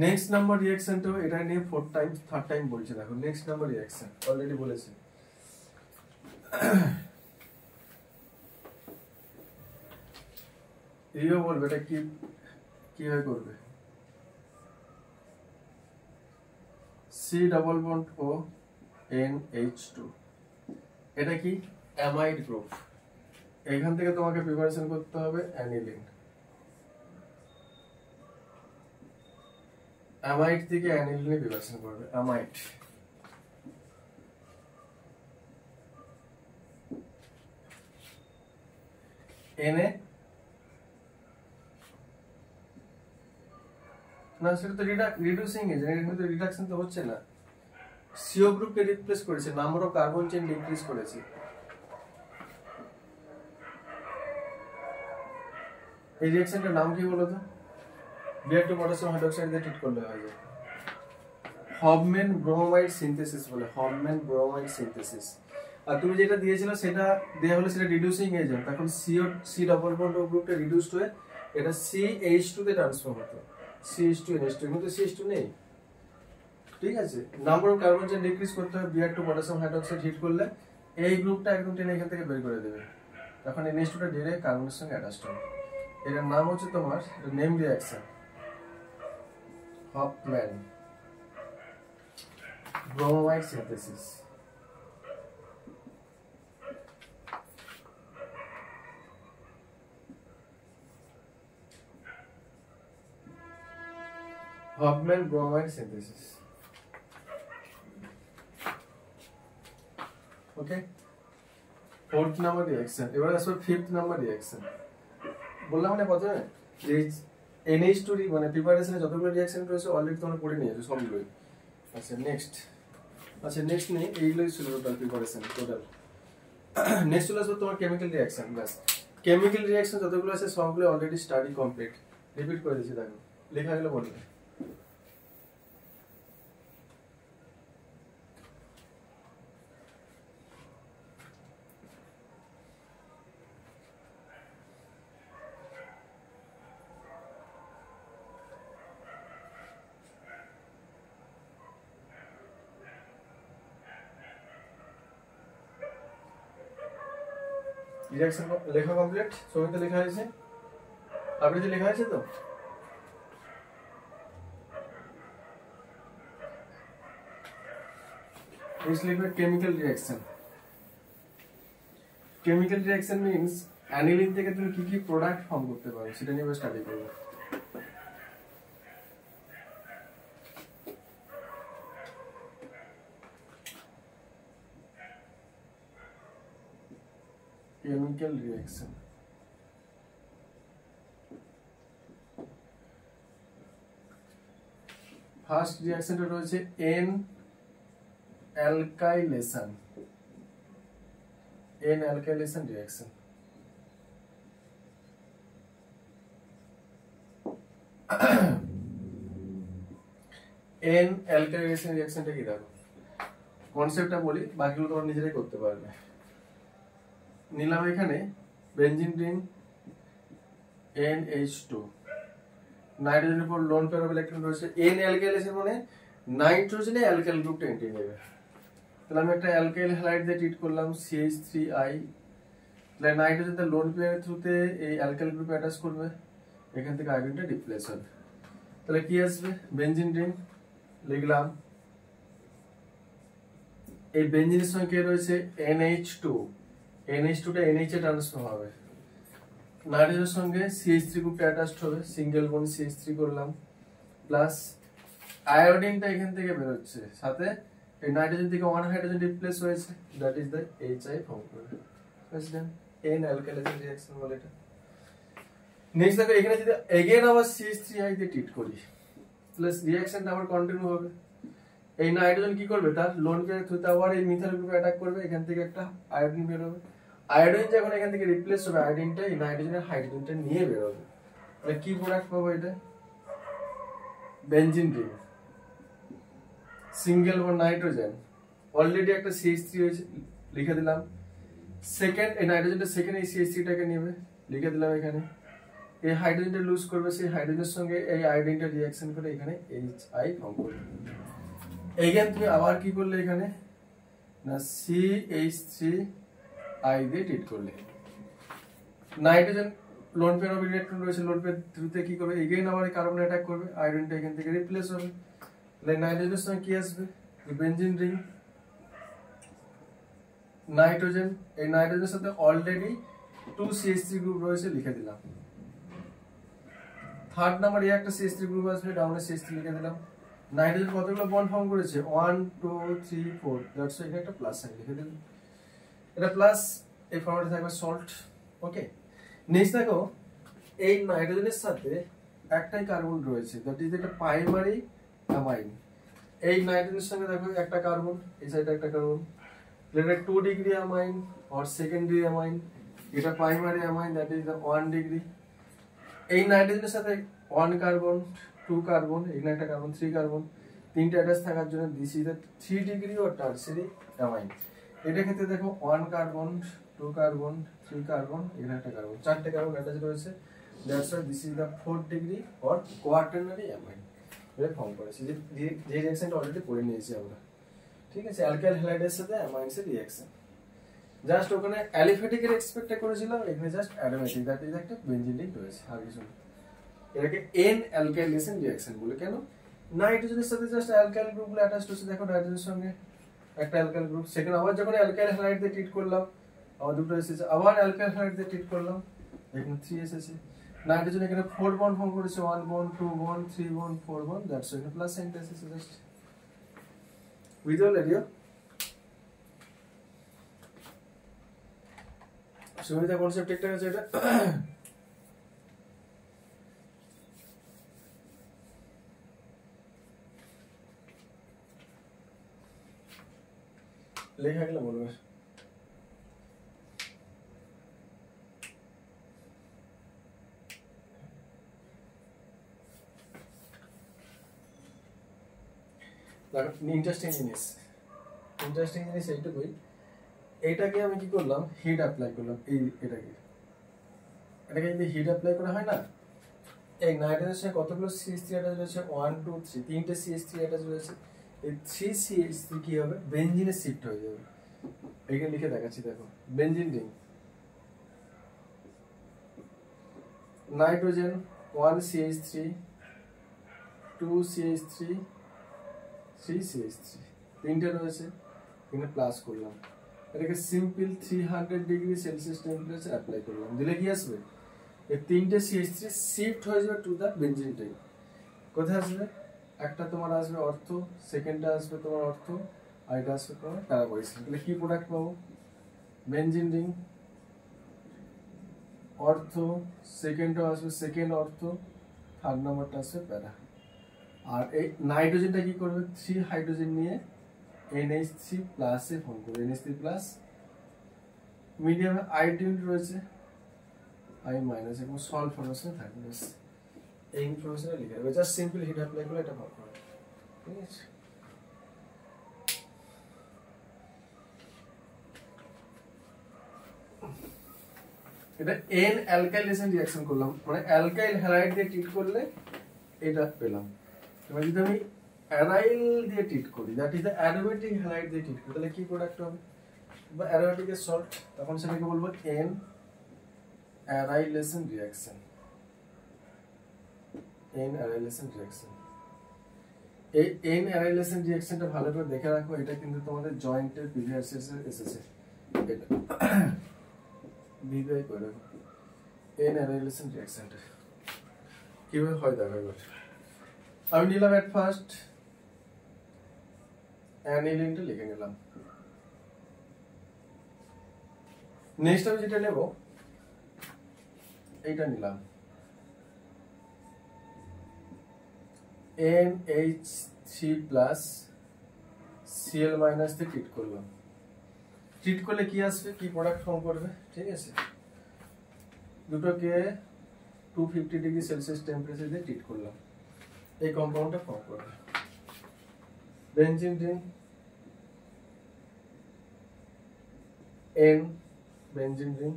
Speaker 1: নেক্সট নাম্বার রিঅ্যাকশনটা এটা নিয়ে 3rd টাইম বলছি। দেখো নেক্সট নাম্বার রিঅ্যাকশন অলরেডি বলেছি। এইও বলবে এটা কিভাবে করবে। C double bond O NH2, এটা কি অ্যামাইড গ্রুপ। এখান থেকে তোমাকে প্রিপারেশন করতে হবে অ্যানিলিন। অ্যামাইড থেকে অ্যানিলিনে প্রিপারেশন করবে, অ্যামাইড। Na না, সেটা তো রিডিউসিং এজেন্ট, এখানে তো রিডাকশন তো হচ্ছে না। CO গ্রুপকে রিপ্লেস করেছে, number of carbon chain decrease করেছে। এই রিঅ্যাকশনটার নাম কি বলো তো? Br2 পটাশিয়াম হাইড্রোক্সাইড দিয়ে ট্রিট করলে হয়ে যায়। হফম্যান ব্রোমাইড সিনথেসিস বলে, হফম্যান ব্রোমাইড সিনথেসিস। আর তুমি যেটা দিয়েছিল সেটা দেওয়া হলে সেটা রিডিউসিং এজেন্ট, তখন সি ডবল বন্ড গ্রুপটা রিডিউসড হয়ে এটা CH2 তে ট্রান্সফর্ম হতো, CH2NH2, কিন্তু CH2 নেই, ঠিক আছে। Number of carbon chain decrease করতে হবে, Br2 পটাশিয়াম হাইড্রোক্সাইড হিট করলে এই গ্রুপটা একদম টেনে এখান থেকে বের করে দেবে, তখন NH2 টা ডাইরেক্ট কার্বনের সঙ্গে অ্যাটাচড হবে। এটার নাম হচ্ছে তোমার name reaction, Hofmann bromide synthesis. Hofmann bromide synthesis, okay. 4th number reaction. এবার আসবে 5th নাম্বার রিঅ্যাকশন। বললাম না প্রথমে যে NH2 মানে প্রিপারেশনে যতগুলো রিঅ্যাকশন রয়েছে অলরেডি তোমরা পড়ে নিয়েছো সবগুলোই। আচ্ছা নেক্সট নেই, এইগুলোই ছিল টোটাল প্রিপারেশন টোটাল। নেক্সট চলে আসবে তোমার কেমিক্যাল রিঅ্যাকশন। ব্যাস, কেমিক্যাল রিঅ্যাকশন যতগুলো আছে সবগুলো অলরেডি স্টাডি কমপ্লিট, রিপিট করে দিচ্ছি, দেখো লেখা গেলে বলবে। রিঅ্যাকশন লেখা কমপ্লিট, ছবিতে লেখা হয়েছে, আপনিতে লেখা হয়েছে তো? নেক্সট লিখবে chemical reaction. Chemical reaction means aniline থেকে তুমি কি কি প্রোডাক্ট ফর্ম করতে পারো সেটা নিয়ে স্টাডি করবে। কেমিক্যাল রিঅ্যাকশন, ফার্স্ট রিঅ্যাকশনটা রয়েছে N alkylation, N alkylation reaction. N alkylation রিঅ্যাকশনটা কি দেখো, কনসেপ্টটা বলি, বাকিগুলো তোমরা নিজেরাই করতে পারবে। নিলাম এখানে বেনজিন রিং NH2, নাইট্রোজেনের উপর লোন পেয়ার অফ ইলেকট্রন রয়েছে। N অ্যালকাইলেশন মানে নাইট্রোজেনে অ্যালকাইল গ্রুপটা এন্ট্রি নেবে। তাহলে আমি একটা অ্যালকাইল হ্যালাইড দিয়ে ট্রিট করলাম CH3I, তাহলে নাইট্রোজেন তার লোন পেয়ারের থ্রুতে এই অ্যালকাইল গ্রুপে অ্যাটাচ করবে, এখান থেকে আয়োডিনটা রিপ্লেস হবে। তাহলে কি আসবে, বেনজিন রিং লিখলাম, এই বেনজিনের সঙ্গে কে রয়েছে NH2, NH2 টা NH এ ট্রান্সফর্ম হবে, নাইট্রোজেনের সঙ্গে CH3 গ্রুপটা অ্যাটাচড হবে, সিঙ্গেল বন্ড CH3 করলাম, প্লাস আয়োডিনটা এখান থেকে বের হচ্ছে, সাথে এই নাইট্রোজেন থেকে ওয়ান হাইড্রোজেন রিপ্লেস হয়েছে, that is the HI form করবে। বুঝলেন, N অ্যালকাইলেশন রিঅ্যাকশন বলে এটা। নেক্সট দেখো এখানে যদি এগেইন আবার CH3I দিয়ে ট্রিট করি, তাহলে রিঅ্যাকশনটা আবার কন্টিনিউ হবে। এই নাইট্রোজেন কি করবে, তার লোন পেয়ারের থ্রুতে আবার এই মিথাইল গ্রুপে অ্যাটাক করবে, এখান থেকে একটা আয়োডিন বের হবে। আয়োডিন যখন এখান থেকে রিপ্লেস হবে, আয়োডিনটা এই নাইট্রোজেনের হাইড্রোজেনটা নিয়ে বের হবে। তাহলে কি প্রোডাক্ট পাবো, এটা benzene ring, single bond nitrogen, already একটা CH3 হয়েছে, লিখে দিলাম। সেকেন্ড এই নাইট্রোজেনটা সেকেন্ড এই CH3টাকে নেবে, লিখে দিলাম এখানে। এই হাইড্রোজেনটা লুজ করবে, সেই হাইড্রোজেনের সঙ্গে এই আয়োডিনটা রিঅ্যাকশন করে এখানে HI ফর্ম করবে। এগেন তুমি আবার কি করলে এখানে না CH3I দিয়ে ট্রিট করলে, nitrogen lone pair of electron রয়েছে, লোন পেয়ার থ্রুতে কি করবে, এগেইন আবার কার্বন অ্যাটাক করবে, আয়োডিনটা এখান থেকে রিপ্লেস হবে। তাহলে নাইট্রোজেনের সঙ্গে কি আসবে, বেনজিন রিং, নাইট্রোজেন, এই নাইট্রোজেনের সাথে অলরেডি 2 CH3 গ্রুপ রয়েছে, লিখে দিলাম। থার্ড নাম্বার এই একটা CH3 গ্রুপ আসবে, ডাউনে CH3 লিখে দিলাম। নাইট্রোজেন কতগুলো বন্ড ফর্ম করেছে, 1 2 3 4, দ্যাটস এখানে একটা প্লাস সাইন লিখে দিলাম। এটা প্লাস, এই ফর্মেটে থাকবে সল্ট, ওকে। নেক্সট দেখো এই নাইট্রোজেনের সাথে একটাই কার্বন রয়েছে, দ্যাট ইজ একটা প্রাইমারি অ্যামাইন। এই নাইট্রোজেনের সঙ্গে দেখো একটা কার্বন, এই সাইডে একটা কার্বন, এটা 2 degree amine or secondary amine, এটা primary amine, that is the 1 degree. এই নাইট্রোজেনের সাথে 1 কার্বন 2 কার্বন, এখানে একটা কার্বন 3 কার্বন, তিনটা অ্যাটাচ থাকার জন্য this is the 3 degree or tertiary amine. এটা ক্ষেত্রে দেখো 1 কার্বন 2 কার্বন 3 কার্বন, এখানে একটা কার্বন, 4টে কার্বন অ্যাটাচ রয়েছে। That's why this is the 4th degree or quaternary amine. এটা ফর্ম করেছে, যে রিঅ্যাকশনটা অলরেডি পড়ে নিয়েছি আমরা, ঠিক আছে। অ্যালকাইল হ্যালাইডের সাথে অ্যামাইন্সের রিঅ্যাকশন, জাস্ট ওখানে অ্যালিফ্যাটিকের এক্সপেক্ট করেছিলাম, এখানে জাস্ট অ্যারোমেটিক, দ্যাট ইজ একটা বেনজিন লিঙ্ক রয়েছে, আর কিছু না। এটাকে এন অ্যালকাইলেশন রিঅ্যাকশন বলে। কেন? নাইট্রোজেনের সাথে জাস্ট অ্যালকাইল গ্রুপগুলো অ্যাটাচড হচ্ছে, দেখো নাইট্রোজেনের সঙ্গে একটা অ্যালকাইল গ্রুপ, সেখানে আবার যখন অ্যালকাইল হ্যালাইড দিয়ে ট্রিট করলাম আবার দুটো এসেছে, আবার অ্যালকাইল হ্যালাইড দিয়ে ট্রিট করলাম, এখানে 3 এসেছে। নাইট্রোজেন এখানে 4 বন্ড ফর্ম করেছে, 1 bond 2 bond 3 bond 4 bond, that's এখানে প্লাস সাইনটা এসেছে জাস্ট। বুঝতে পারলে রিও? সুবিধা কনসেপ্ট ঠিকঠাক আছে এটা? লেখা গেলে বলবে। ইন্টারেস্টিং জিনিস এইটুকুই। এইটাকে আমি কি করলাম, হিট অ্যাপ্লাই করলাম। এটাকে যদি হিট অ্যাপ্লাই করা হয় না, এই নাইট্রোজেনের সঙ্গে কতগুলো CH3 অ্যাটাচ রয়েছে, 1 2 3, 3টে CH3 অ্যাটাচ রয়েছে। এই 3 CH3 কি হবে, বেনজিনে শিফট হয়ে যাবে। এখানে লিখে দেখাচ্ছি, দেখো benzene ring, nitrogen 1 CH3 2 CH3 3 CH3, তিনটে রয়েছে, এখানে প্লাস করলাম। এটাকে simple 300 degree Celsius temperature apply করলাম, দিলে কি আসবে, এই তিনটে CH3 শিফট হয়ে যাবে টু দ্য বেনজিন রিং। কোথায় আসবে, একটা তোমার আসবে অর্থ, সেকেন্ডটা আসবে তোমার অর্থ, আর এটা আসবে তোমার প্যারাবয়েসিন। তাহলে কি প্রোডাক্ট পাবো, বেনজিন রিং অর্থ, সেকেন্ডটা আসবে সেকেন্ড অর্থ, থার্ড নাম্বারটা আসবে প্যারা। আর এই নাইট্রোজেনটা কি করবে, 3 হাইড্রোজেন নিয়ে NH3 প্লাসে ফর্ম করবে, NH3 প্লাস, মিডিয়ামে আয়োডিন রয়েছে, I মাইনাস, এবং সল্ট ফরমেশনে থাকবে। এই ইনফরমেশনটা লিখে দেবে, জাস্ট সিম্পল হিট অ্যাপ্লাই করে এটা ফর্ম করবে, ঠিক আছে। এটা এন অ্যালকাইলেশন রিঅ্যাকশন করলাম, মানে অ্যালকাইল হ্যালাইড দিয়ে ট্রিট করলে এটা পেলাম। এবার যদি আমি অ্যারাইল দিয়ে ট্রিট করি, that is the aromatic halide দিয়ে ট্রিট করি, তাহলে কি প্রোডাক্ট হবে, বা অ্যারোমেটিকের সল্ট, তখন সেটাকে বলবো এন অ্যারাইলেশন রিঅ্যাকশন। এন অ্যারাইলেশন রিঅ্যাকশন, এই এন অ্যারাইলেশন রিঅ্যাকশনটা ভালো করে দেখে রাখো, এটা কিন্তু তোমাদের জয়েন্টের প্রিভিয়াস এসেছে, এটা বিবিআই করে রাখো। এন অ্যারাইলেশন রিঅ্যাকশনটা কিভাবে হয় দেখো। এবার আমি নিলাম এট ফার্স্ট অ্যানিলিনটা লিখে নিলাম। নেক্সট আমি যেটা নেব, এইটা নিলাম, NH3 প্লাস Cl মাইনাস দিয়ে ট্রিট করলাম। ট্রিট করলে কি আসবে, কি প্রোডাক্ট ফর্ম করবে, ঠিক আছে। দুটোকে 250 ডিগ্রি সেলসিয়াস টেম্পারেচার দিয়ে ট্রিট করলাম, এই কম্পাউন্ডটা ফর্ম করবে, benzene ring N benzene ring,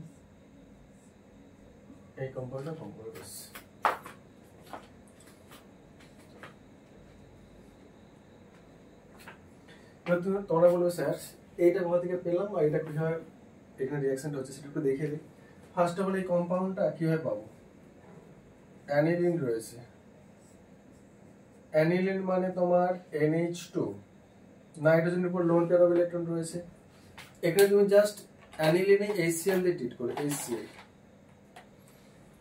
Speaker 1: এই কম্পাউন্ডটা ফর্ম করবে। তোমরা বলবে স্যার এইটা কোথা থেকে পেলাম, বা এটা কিভাবে এখানে রিঅ্যাকশনটা হচ্ছে সেটা একটু দেখে দিই। ফার্স্ট অফ অল এই কম্পাউন্ডটা কিভাবে পাবো, অ্যানিলিন রয়েছে, অ্যানিলিন মানে তোমার NH2, নাইট্রোজেনের উপর লোন পেয়ার অফ ইলেকট্রন রয়েছে। এখানে তুমি জাস্ট অ্যানিলিনে HCl দিয়ে ট্রিট করো, HCl,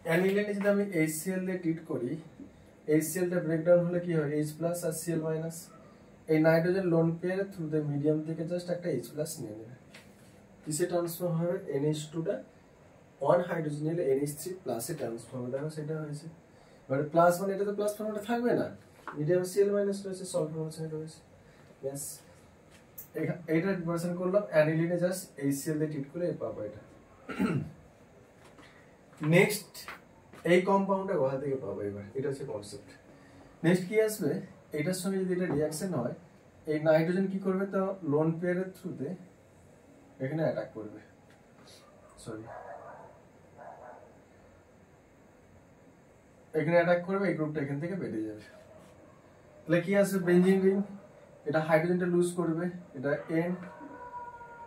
Speaker 1: অ্যানিলিনে যদি আমি HCl দিয়ে ট্রিট করি, HClটা ব্রেকডাউন হলে কি হয়, H প্লাস আর Cl মাইনাস। এই nitrogen lone pair through the medium থেকে জাস্ট একটা H প্লাস নিয়ে নেবে, কিসে ট্রান্সফার হবে, NH2টা 1 হাইড্রোজেন নিলে NH3 প্লাসে ট্রান্সফার হবে, দেখো সেটা হয়েছে। এবারে প্লাস মানে এটা তো প্লাস ফর্মটা থাকবে না, মিডিয়াম Cl মাইনাস রয়েছে, সল্ট ফর্মেশনে রয়েছে, ব্যাস। এইটা রিভার্সন করলাম, অ্যানিলিনে জাস্ট HCl দিয়ে ট্রিট করে পাবো এটা। নেক্সট এই কম্পাউন্ডটা কোথা থেকে পাবো, এবার এটা হচ্ছে কনসেপ্ট। নেক্সট কি আসবে, এটার সঙ্গে যদি এটা রিঅ্যাকশন হয়, এই নাইট্রোজেন কি করবে, তো লোন পেয়ারের থ্রুতে এখানে অ্যাটাক করবে, সরি এখানে অ্যাটাক করবে, এই গ্রুপটা এখান থেকে বেরিয়ে যাবে। তাহলে কি আছে, বেনজিন রিং, এটা হাইড্রোজেনটা লুজ করবে, এটা এন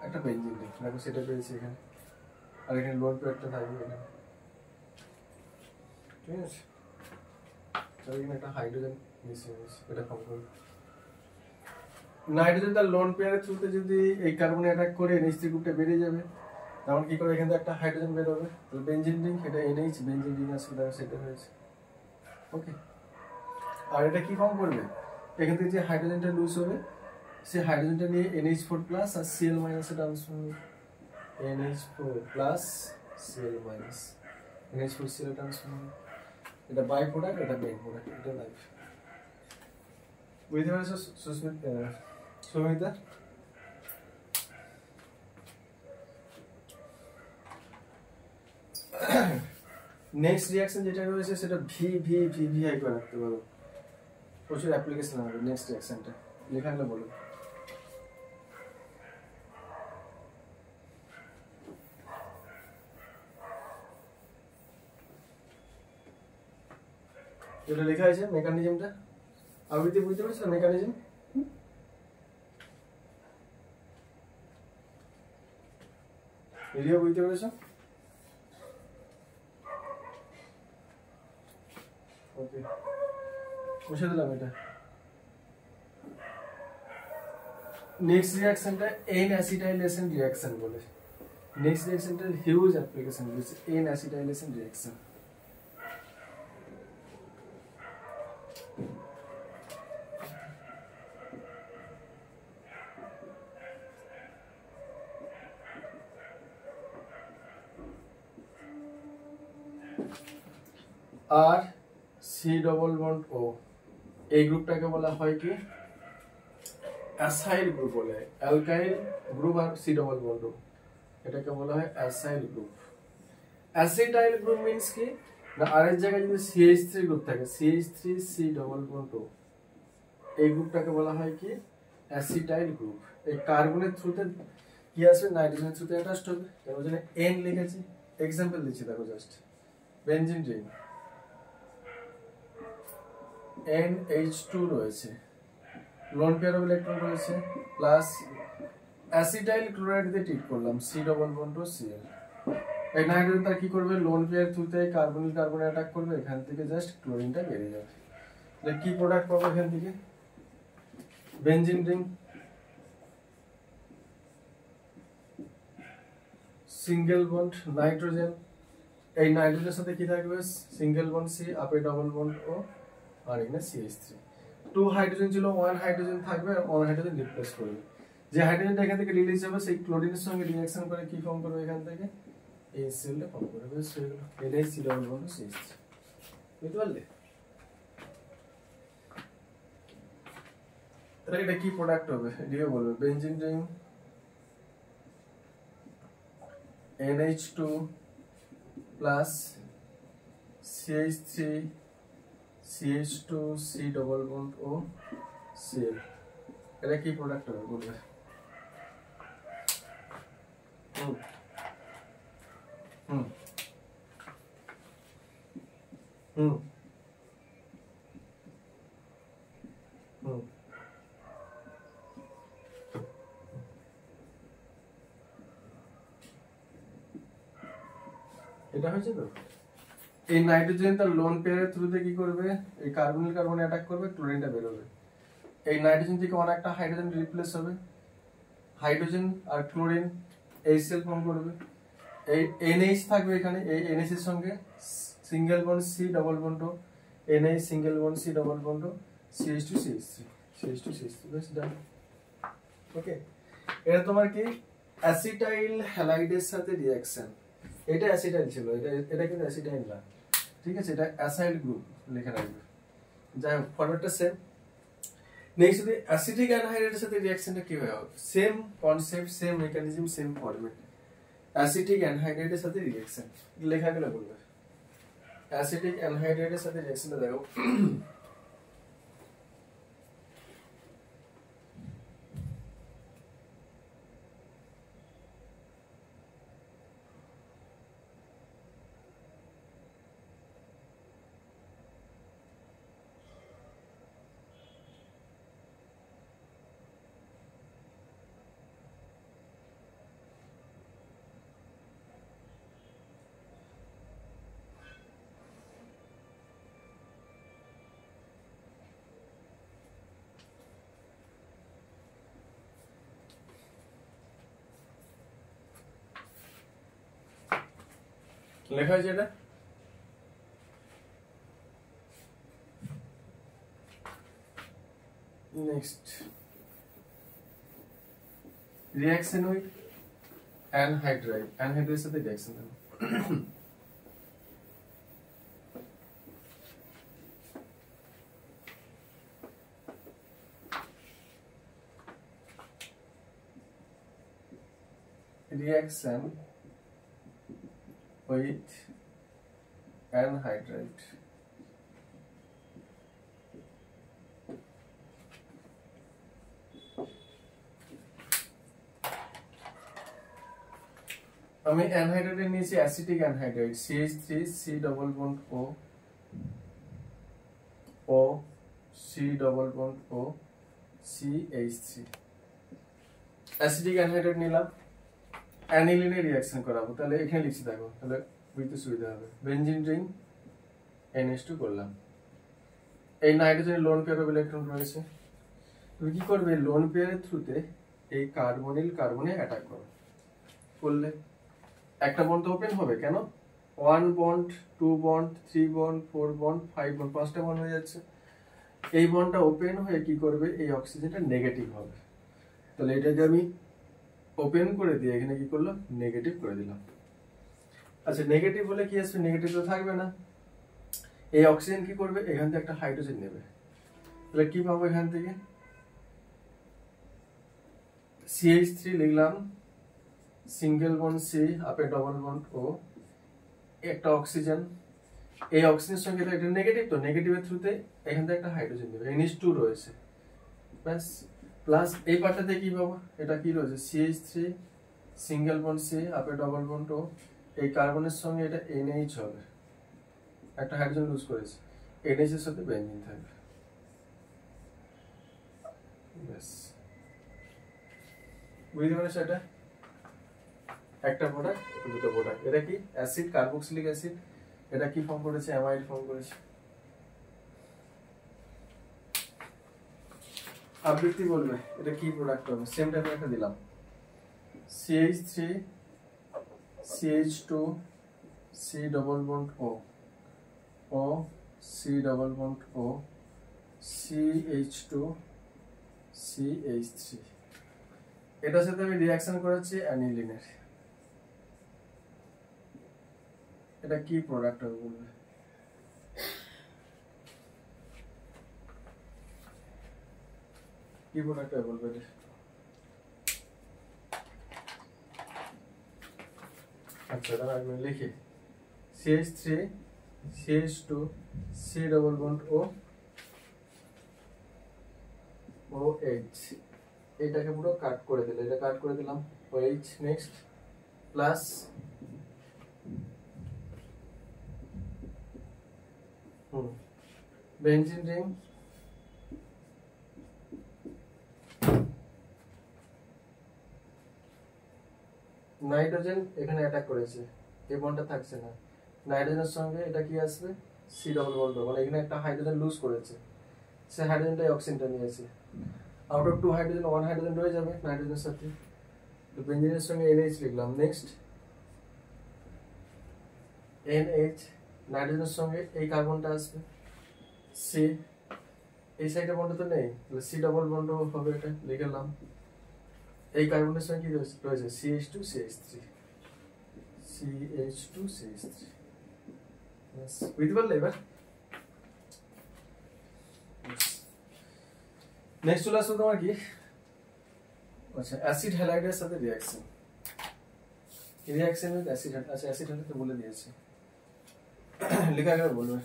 Speaker 1: একটা বেনজিন রিং, দেখো সেটা পেয়েছি এখানে, আর এখানে লোন পেয়ারটা থাকবে এখানে, ঠিক আছে। তাহলে এখানে একটা হাইড্রোজেন মিশিয়ে এটা ফর্ম করবে। নাইট্রোজেন তার লোন পেয়ারের থ্রুতে যদি এই কার্বনে অ্যাটাক করে NH3 গ্রুপটা বেরিয়ে যাবে, তখন কি করে এখান থেকে একটা হাইড্রোজেন বের হবে, তাহলে বেনজিন রিং, এটা NH বেনজিন রিং আছে, সেটা হয়েছে, ওকে। আর এটা কি ফর্ম করবে, এখান থেকে যে হাইড্রোজেনটা লুজ হবে, সেই হাইড্রোজেনটা নিয়ে NH4 plus R Cl minus a transfer হবে, NH4 plus Cl minus, NH4 Cl transfer হবে, এটা বাই প্রোডাক্ট, এটা মেইন প্রোডাক্ট, এটা লাইফ। বুঝতে পারছো সুমিতা? নেক্সট রিঅ্যাকশন যেটা রয়েছে সেটা VI করে রাখতে পারো, প্রচুর অ্যাপ্লিকেশন হবে নেক্সট রিঅ্যাকশনটা, লেখা হলে বলো। যেটা লেখা আছে মেকানিজমটা, আবৃত্তি বুঝতে পারছো মেকানিজম? ভিডিও বুঝতে পেরেছো? ওকে, মুছে দিলাম এটা। নেক্সট রিঅ্যাকশনটা এন অ্যাসিটাইলেশন রিঅ্যাকশন বলে, নেক্সট রিঅ্যাকশনটা হিউজ অ্যাপ্লিকেশন রয়েছে, এন অ্যাসিটাইলেশন রিঅ্যাকশন। আর সি ডবল বন্ড ও, এই গ্রুপটাকে বলা হয় কি অ্যাসাইল গ্রুপ বলে, অ্যালকাইল গ্রুপ আর সি ডবল বন্ড ও, এটাকে বলা হয় acyl group. Acetyl group means কি না, আরেক জায়গায় যদি CH3 গ্রুপ থাকে, CH3 সি ডবল বন্ড ও, এই গ্রুপটাকে বলা হয় কি অ্যাসিটাইল গ্রুপ। এই কার্বনের থ্রুতে কি আসবে, নাইট্রোজেনের থ্রুতে অ্যাটাচড হবে, ওই জন্য এন লিখেছি। এক্সাম্পল দিচ্ছি দেখো, জাস্ট বেনজিন রিং NH2 রয়েছে, লোন পেয়ার অফ ইলেকট্রন রয়েছে, প্লাস অ্যাসিটাইল ক্লোরাইড দিয়ে ট্রিট করলাম, C double bond O Cl। এই নাইট্রোজেন তার কি করবে, লোন পেয়ার থ্রুতে কার্বনিল কার্বনে অ্যাটাক করবে, এখান থেকে জাস্ট ক্লোরিনটা বেরিয়ে যাবে। তাহলে কি প্রোডাক্ট পাবো এখান থেকে, benzene ring, single bond nitrogen, এই নাইট্রোজেনের সাথে কি থাকবে, সিঙ্গেল বন্ড C, আপে ডবল বন্ড O, আর এখানে CH3। 2 হাইড্রোজেন ছিল, 1 হাইড্রোজেন থাকবে, 1 হাইড্রোজেন রিপ্লেস করবে। যে হাইড্রোজেনটা এখান থেকে রিলিজ হবে, সেই ক্লোরিনের সঙ্গে রিঅ্যাকশন করে কি ফর্ম করবে, এখান থেকে HCl টা ফর্ম করবে, বেশ হয়ে গেল, NH ডবল বন্ড CH3। বুঝতে পারলে? তাহলে এটা কি প্রোডাক্ট হবে, এদিকে বলবে benzene ring NH2 plus CH3 CH2 C double bond O Cl, এটা কি প্রোডাক্ট হবে বলবে? হুম হুম হুম এটা হয়েছে তো। এই নাইট্রোজেন তার লোন পেয়ারের থ্রুতে কি করবে, এই কার্বনিল কার্বনে অ্যাটাক করবে, ক্লোরিনটা বের হবে। এই নাইট্রোজেন থেকে অনেকটা হাইড্রোজেন রিপ্লেস হবে, হাইড্রোজেন আর ক্লোরিন HCl ফর্ম করবে। এই NH থাকবে এখানে, এই NH এর সঙ্গে single bond C double bond O, NH single bond C double bond O, CH2 CH3 CH2 CH3, বেশ ডান। ওকে, এটা তোমার কি অ্যাসিটাইল হ্যালাইডের সাথে রিঅ্যাকশন, এটা অ্যাসিটাইল ছিল, এটা কিন্তু অ্যাসিটাইল না, ঠিক আছে, এটা অ্যাসাইল গ্রুপ লেখা রাখবে। যাই হোক, ফরম্যাটটা সেম। নেক্সট যদি অ্যাসিটিক অ্যানহাইড্রাইডের সাথে রিঅ্যাকশনটা কি হয়, same concept, same mechanism, same format. Acetic অ্যানহাইড্রাইডের সাথে রিঅ্যাকশন লেখা গেলে বলবে, অ্যাসিটিক অ্যানহাইড্রাইডের সাথে রিঅ্যাকশনটা দেখো। লেখা হয়েছে এটা। নেক্সট রিঅ্যাকশন উইথ অ্যানহাইড্রাইড, অ্যানহাইড্রাইডের সাথে রিঅ্যাকশন দেবো। reaction with anhydride, আমি অ্যানহাইড্রাইড নিয়েছি acetic anhydride CH3 C double bond O O C double bond O CH3 acetic anhydride নিলাম, অ্যানিলিনে রিঅ্যাকশন করাবো, তাহলে এখানে লিখছি দেখো, তাহলে বুঝতে সুবিধা হবে। বেনজিন রিং NH2 করলাম, এই নাইট্রোজেনের লোন পেয়ার অফ ইলেকট্রন রয়েছে, তুমি কি করবে লোন পেয়ারের থ্রুতে এই কার্বনিল কার্বনে অ্যাটাক করো, করলে একটা বন্ড ওপেন হবে, কেন 1 bond 2 bond 3 bond 4 bond 5 bond 5টা বন্ড হয়ে যাচ্ছে, এই বন্ডটা ওপেন হয়ে কি করবে এই অক্সিজেনটা নেগেটিভ হবে, তাহলে এটাকে আমি ওপেন করে দিয়ে এখানে কি করলাম নেগেটিভ করে দিলাম। আচ্ছা নেগেটিভ হলে কি আসবে, নেগেটিভ তো থাকবে না, এই অক্সিজেন কি করবে এখান থেকে একটা হাইড্রোজেন নেবে, তাহলে কি পাবো এখান থেকে CH3 লিখলাম, সিঙ্গেল বন্ড C আপে ডবল বন্ড O, একটা অক্সিজেন, এই অক্সিজেনের সঙ্গে এটা নেগেটিভ, তো নেগেটিভের থ্রুতে এখান থেকে একটা হাইড্রোজেন নেবে, NH2 রয়েছে, ব্যাস, প্লাস এই পার্টটাতে কি পাবো, এটা কি রয়েছে CH3 সিঙ্গেল বন্ড C আপে ডবল বন্ড O, এই কার্বনের সঙ্গে এটা NH হবে, একটা হাইড্রোজেন লুজ করেছে, NH এর সাথে বেনজিন থাকবে, ব্যাস, বুঝতে পারছো এটা একটা প্রোডাক্ট দুটো প্রোডাক্ট, এটা কি অ্যাসিড কার্বক্সিলিক অ্যাসিড, এটা কি ফর্ম করেছে অ্যামাইড ফর্ম করেছে। আবৃত্তি বলবে এটা কি প্রোডাক্ট হবে, সেম টাইপের একটা দিলাম CH3 CH2 C double bond O O C double bond O CH2 CH3, এটার সাথে আমি রিঅ্যাকশন করাচ্ছি অ্যানিলিনের, এটা কি প্রোডাক্ট হবে বলবে, কি প্রোডাক্ট হবে বলবে এটা, আচ্ছা দাঁড়া আমি লিখি CH3 CH2 C double bond O OH, এটাকে পুরো কাট করে দিলে, এটা কাট করে দিলাম OH, next plus benzene ring nitrogen এখানে অ্যাটাক করেছে, এই বন্ডটা থাকছে না, নাইট্রোজেনের সঙ্গে এটা কি আসবে C ডাবল বন্ড, মানে এখানে একটা হাইড্রোজেন লুজ করেছে, সে হাইড্রোজেনটা অক্সিজেনটা নিয়েছে, আউট অফ 2 হাইড্রোজেন 1 হাইড্রোজেন রয়ে যাবে নাইট্রোজেনের সাথে, তো বেনজিনের সঙ্গে NH লিখলাম, নেক্সট NH, নাইট্রোজেনের সঙ্গে এই কার্বনটা আসবে C, এই সাইডে বন্ড তো নেই, তাহলে C ডাবল বন্ড হবে, এটা লিখলাম, এই কার্বনের সঙ্গে কি রয়েছে CH2 CH3 CH2 CH3, বুঝতে পারলে এবার। নেক্সট চলে আসবে তোমার কি, আচ্ছা অ্যাসিড হ্যালাইডের সাথে রিঅ্যাকশন, রিঅ্যাকশন উইথ অ্যাসিড, আচ্ছা অ্যাসিড হ্যালাইড তো বলে দিয়েছি, লেখা গেলে বলবে।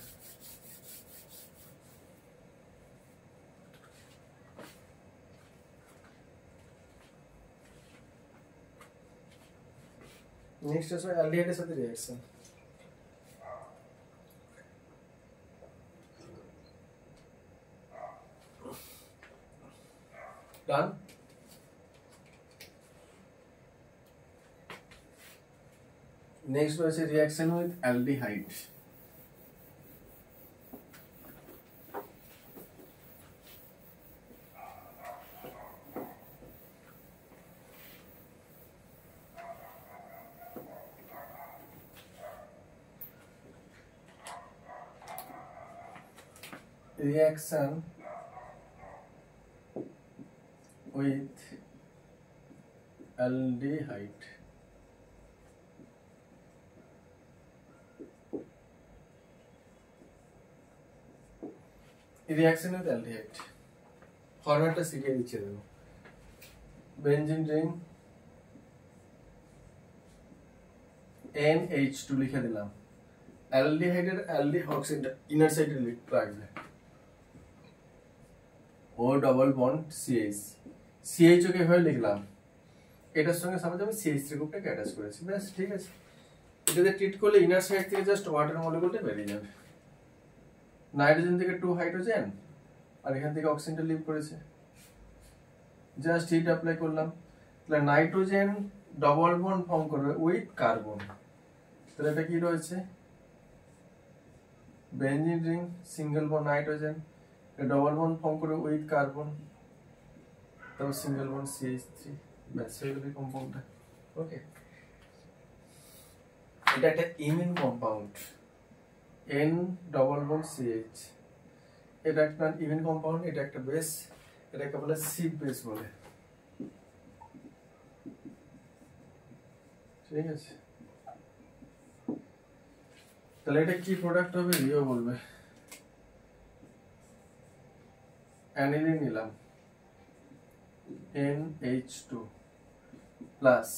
Speaker 1: নেক্সট আসবে অ্যালডিহাইডের সাথে রিঅ্যাকশন, ডান। নেক্সট রয়েছে reaction with aldehyde, reaction with aldehyde. Reaction with aldehyde. ফরম্যাটটা শিখিয়ে দিচ্ছি দেখো। বেনজিন রিং NH2 লিখে দিলাম। অ্যালডিহাইডের অক্সিজেনটা ইনার সাইডে রাখবে। O double bond CH। CH ওকে এভাবে লিখলাম। এটার সঙ্গে সামনে আমি CH3 গ্রুপটাকে অ্যাটাচ করেছি। ব্যাস ঠিক আছে। এটাতে ট্রিট করলে ইনার সাইড থেকে জাস্ট ওয়াটার মলিকুলটা বেরিয়ে যাবে। নাইট্রোজেন থেকে 2 হাইড্রোজেন আর এখান থেকে অক্সিজেনটা লিভ করেছে। জাস্ট হিট অ্যাপ্লাই করলাম। তাহলে নাইট্রোজেন ডবল বন্ড ফর্ম করবে উইথ কার্বন। তাহলে এটা কি রয়েছে? Benzene ring single bond nitrogen double bond form করে উইথ কার্বন, তারপর সিঙ্গেল বন্ড CH3। ব্যাস হয়ে গেল কম্পাউন্ডটা। ওকে, এটা একটা imine compound N double bond CH। এটা একটা ইমিন কম্পাউন্ড, এটা একটা বেস, এটাকে বলে সিপ বেস বলে। ঠিক আছে, তাহলে এটা কি প্রোডাক্ট হবে রিও বলবে। অ্যানিলিন নিলাম NH2 plus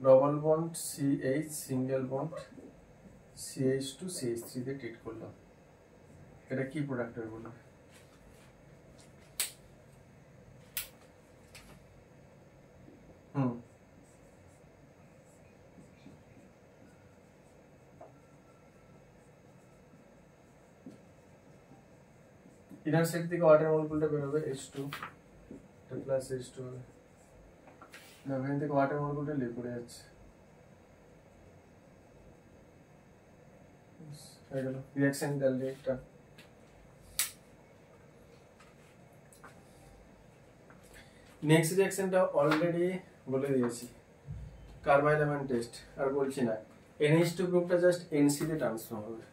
Speaker 1: double bond CH single bond CH2 CH3 দিয়ে ট্রিট করলাম। এটা কি প্রোডাক্ট হবে বলবে। ইনার সাইড থেকে ওয়াটার মলিকুলটা বের হবে H2 প্লাস H2 হবে। এখান থেকে ওয়াটার মলিকুলটা লিভ করে যাচ্ছে। হয়ে গেল রিঅ্যাকশন অ্যালডিহাইডটা। নেক্সট রিঅ্যাকশনটা অলরেডি বলে দিয়েছি, কার্বাইলামাইন টেস্ট, আর বলছি না। NH2 গ্রুপটা জাস্ট NC তে ট্রান্সফর্ম হবে।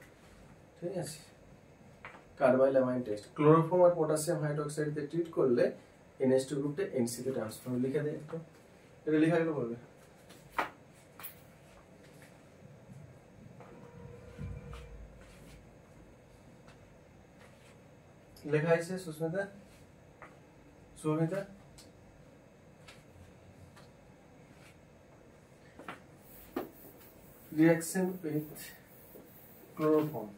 Speaker 1: ঠিক আছে, কার্বাইলামাইন টেস্ট ক্লোরোফর্ম আর পটাশিয়াম হাইড্রোক্সাইড দিয়ে ট্রিট করলে NH2 গ্রুপটা NC তে ট্রান্সফর্ম। লিখে দেয় একটু, এটা লেখা গেলে বলবে। লেখা আছে Susmita, Sumita? Reaction with chloroform.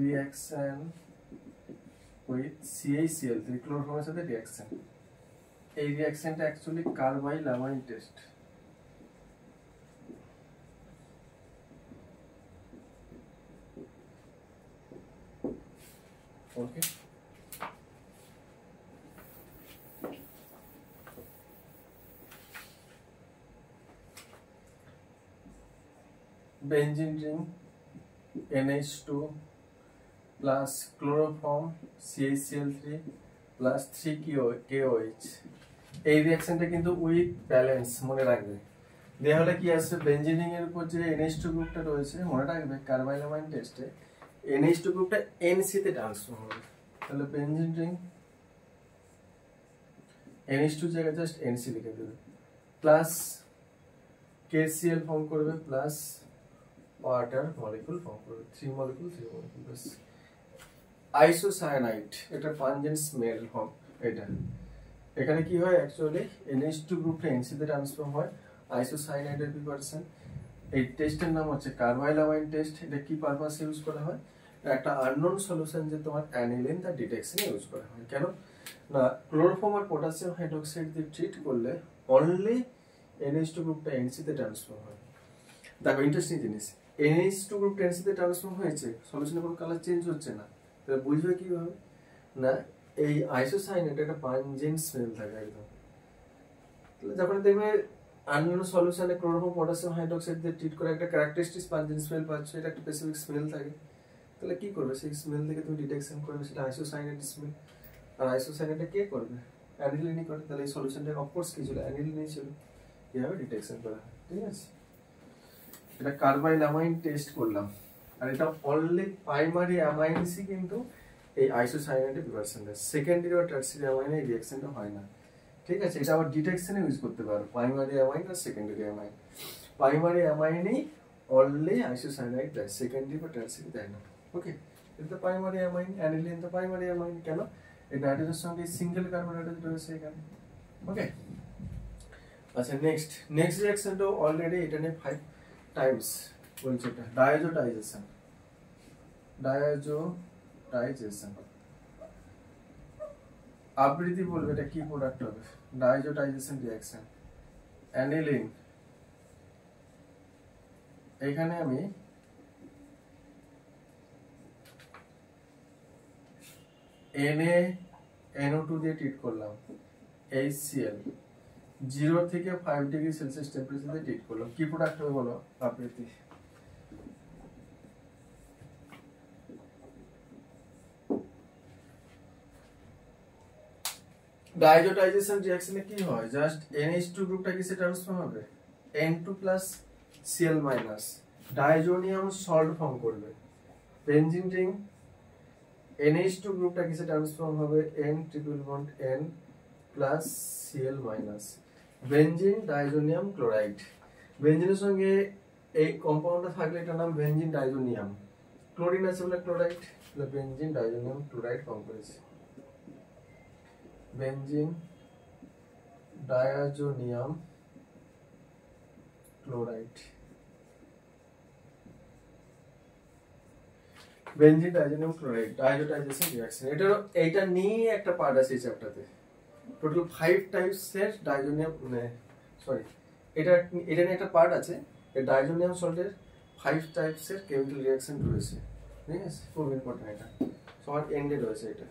Speaker 1: Reaction with CaCl3 chloroform এর সাথে রিঅ্যাকশন। এই রিঅ্যাকশনটা actually carbylamine test. Okay, benzene ring NH2 plus chloroform CaCl3 plus 3KOH। এই রিঅ্যাকশনটা কিন্তু উইথ ব্যালেন্স, মনে রাখবে। দেওয়া হলে কি আসবে, বেনজিন রিং এর উপর যে NH2 গ্রুপটা রয়েছে, মনে রাখবে কার্বাইলামাইন টেস্টে NH2 গ্রুপটা NC তে ট্রান্সফর্ম হবে। তাহলে বেনজিন রিং NH2 জায়গায় জাস্ট NC লিখে দেবে, প্লাস KCl ফর্ম করবে, প্লাস ওয়াটার মলিকুল ফর্ম করবে, 3 মলিকুল 3 মলিকুল। বাস আইসোসায়ানাইড, এটা পাঞ্জেন্ট স্মেল ফর্ম। এটা এখানে কি হয়, অ্যাকচুয়ালি NH2 গ্রুপটা NC তে ট্রান্সফর্ম হয় আইসোসায়ানাইডের প্রিপারেশন। এই টেস্টের নাম হচ্ছে কার্বাইলামাইন টেস্ট। এটা কি পারপাসে ইউজ করা হয়, একটা আননোন সলিউশন যে তোমার অ্যানিলিন তার ডিটেকশনে ইউজ করা হয়। কেন না, ক্লোরোফর্ম আর পটাশিয়াম হাইড্রোক্সাইড দিয়ে ট্রিট করলে অনলি NH2 গ্রুপটা NC তে ট্রান্সফর্ম হয়। দেখো ইন্টারেস্টিং জিনিস, NH2 গ্রুপটা NC তে ট্রান্সফর্ম হয়েছে, সলিউশনের কোনো কালার চেঞ্জ হচ্ছে না। তাহলে বুঝবে কিভাবে না, এই আইসোসায়ানাইড একটা পাঞ্জেন্ট স্মেল থাকে একদম। তাহলে যখন দেখবে আননোন সলিউশনে ক্লোরোফর্ম পটাশিয়াম হাইড্রোক্সাইড দিয়ে ট্রিট করে একটা ক্যারেক্টারিস্টিক পাঞ্জেন্ট স্মেল পাচ্ছ, এটা একটা স্পেসিফিক স্মেল থাকে। তাহলে কি করবে, সেই স্মেল থেকে তুমি ডিটেকশন করবে সেটা আইসোসায়ানাইড স্মেল। আর আইসোসায়ানাইডটা কে করবে, অ্যানিলিনই করে। তাহলে এই সলিউশনটা অফকোর্স কি ছিল, অ্যানিলিনই ছিল। এভাবে ডিটেকশন করা হয়। ঠিক আছে, এটা কার্বাইল অ্যামাইন টেস্ট করলাম, আর এটা অনলি প্রাইমারি অ্যামাইনসই কিন্তু এই আইসোসায়ানাইডে প্রিপারেশন দেয়, সেকেন্ডারি ও টারসিয়ারি অ্যামাইনে এই রিঅ্যাকশনটা হয় না। ঠিক আছে, এটা আবার ডিটেকশনে ইউজ করতে পারো, প্রাইমারি অ্যামাইন আর সেকেন্ডারি অ্যামাইন। প্রাইমারি অ্যামাইনেই অনলি আইসোসায়ানাইড দেয়, সেকেন্ডারি বা টারসিয়ারি দেয় না। ওকে, এটা তো প্রাইমারি অ্যামাইন, অ্যানিলিন তো প্রাইমারি অ্যামাইন। কেন? এই নাইট্রোজেনের সঙ্গে সিঙ্গেল কার্বন নাইট্রোজেন রয়েছে এখানে। ওকে, আচ্ছা নেক্সট রিঅ্যাকশনটা অলরেডি এটা নিয়ে 5 টাইমস বলছে, এটা ডায়াজোটাইজেশন। আবৃত্তি বলবে এটা কি প্রোডাক্ট হবে, ডায়াজোটাইজেশন রিঅ্যাকশন। অ্যানিলিন, এখানে আমি NaNO2 দিয়ে ট্রিট করলাম, HCl 0 থেকে 5 ডিগ্রি সেলসিয়াস টেম্পারেচারে ট্রিট করলাম, কি প্রোডাক্ট হবে বলো? আবৃত্তি। ডায়াজোটাইজেশন রিঅ্যাকশনে কি হয়, জাস্ট NH2 গ্রুপটা কিসে ট্রান্সফর্ম হবে, N2 + Cl-, diazonium salt form করবে। বেনজিন রিং, NH2 গ্রুপটা কিসে ট্রান্সফর্ম হবে, N triple bond N + Cl-, benzene diazonium chloride. বেনজিনের সঙ্গে এই কম্পাউন্ডটা থাকলে এটার নাম বেনজিন ডাইজোনিয়াম, ক্লোরিন আছে বলে chloride, benzene diazonium chloride form করেছে, benzene diazonium chloride. Benzene diazonium chloride, diazotization reaction. এইটা নিয়ে একটা পার্ট আছে এই চ্যাপ্টারতে, টোটাল 5 টাইপস এর ডাইজোনিয়াম, সরি, এটা নিয়ে একটা পার্ট আছে, এই ডাইজোনিয়াম সল্টের 5 টাইপস এর কেমিক্যাল রিঅ্যাকশন রয়েছে। ঠিক আছে, খুব ইম্পর্টেন্ট, এটা সবার এন্ডে রয়েছে। এটা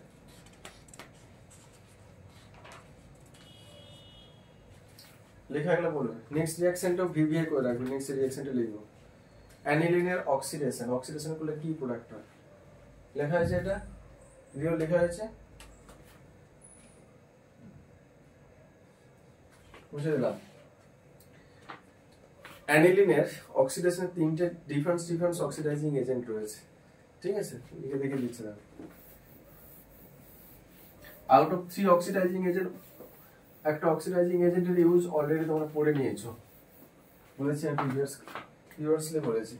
Speaker 1: লেখা গেলে বলবে, নেক্সট রিঅ্যাকশনটা ভিভিআই করে রাখবে, নেক্সট রিঅ্যাকশনটা লিখবো। অ্যানিলিনের অক্সিডেশন, অক্সিডেশন করলে কি প্রোডাক্ট হয়, লেখা আছে, এটা রিও লেখা আছে, বুঝে দিলাম। অ্যানিলিনের অক্সিডেশনের 3টে ডিফারেন্ট অক্সিডাইজিং এজেন্ট রয়েছে। ঠিক আছে, লিখে দেখে দিচ্ছি না। আউট অফ 3 অক্সিডাইজিং এজেন্ট, একটা অক্সিডাইজিং এজেন্টের ইউজ অলরেডি তোমরা পড়ে নিয়েছো, বলেছি আমি প্রিভিয়াসলি বলেছি।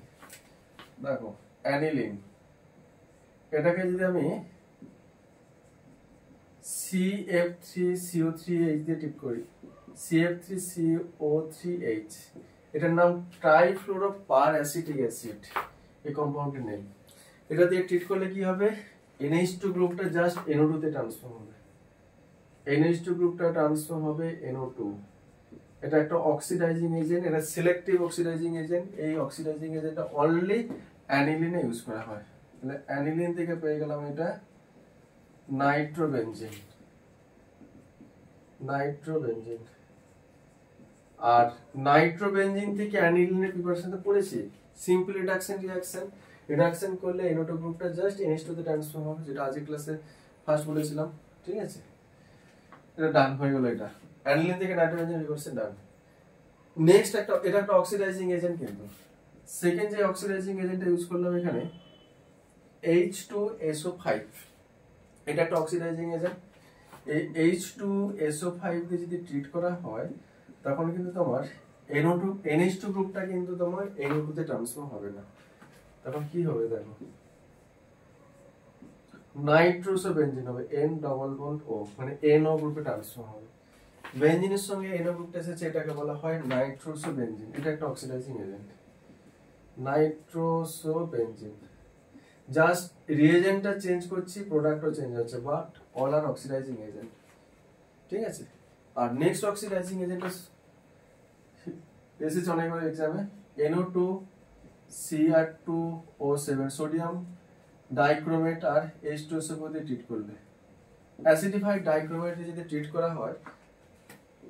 Speaker 1: দেখো অ্যানিলিন, এটাকে যদি আমি CF3CO3H দিয়ে টিপ করি, CF3CO3H, এটার নাম ট্রাইফ্লোরোপার অ্যাসিটিক অ্যাসিড, এই কম্পাউন্ডের নেম। এটা দিয়ে ট্রিট করলে কি হবে, NH2 গ্রুপটা জাস্ট NO2 তে ট্রান্সফর্ম হবে, NH2 গ্রুপটা ট্রান্সফর্ম হবে NO2। এটা একটা অক্সিডাইজিং এজেন্ট, এটা সিলেক্টিভ অক্সিডাইজিং এজেন্ট। এই অক্সিডাইজিং এজেন্টটা অনলি অ্যানিলিনে ইউজ করা হয়। তাহলে অ্যানিলিন থেকে পেয়ে গেলাম এটা নাইট্রোবেনজিন, আর নাইট্রোবেনজিন থেকে অ্যানিলিনের প্রিপারেশনটা পড়েছি, সিম্পল রিডাকশন করলে NO2 গ্রুপটা জাস্ট NH2 তে ট্রান্সফর্ম হবে, যেটা আজকের ক্লাসে ফার্স্ট বলেছিলাম। ঠিক আছে, এটা ডান হয়ে গেল, এটা অ্যানিলিন থেকে নাইট্রোবেনজিন রিভার্সে ডান। নেক্সট এটা একটা অক্সিডাইজিং এজেন্ট, কিন্তু সেকেন্ড যে অক্সিডাইজিং এজেন্টটা ইউজ করলাম এখানে H2SO5, এটা একটা অক্সিডাইজিং এজেন্ট। এই H2SO5 কে যদি ট্রিট করা হয় তখন কিন্তু তোমার NH2 গ্রুপটা কিন্তু তোমার NO2 তে ট্রান্সফর্ম হবে না, তখন কি হবে দেখো, নাইট্রোসোবেনজিন হবে, N ডবল বন্ড O, মানে NO গ্রুপে ট্রান্সফর্ম হবে। বেনজিনের সঙ্গে NO গ্রুপটা এসেছে, এটাকে বলা হয় নাইট্রোসোবেনজিন, এটা একটা অক্সিডাইজিং এজেন্ট, নাইট্রোসোবেনজিন। জাস্ট রিএজেন্টটা চেঞ্জ করছি, প্রোডাক্টও চেঞ্জ হচ্ছে, but all are oxidizing agent. ঠিক আছে, আর নেক্সট অক্সিডাইজিং এজেন্টটা এসেছে অনেকবার এক্সামে, NO2 Cr2O7, সোডিয়াম ডাইক্রোমেট আর H2SO4 দিয়ে ট্রিট করলে, অ্যাসিডিফাইড ডাইক্রোমেট দিয়ে যদি ট্রিট করা হয়,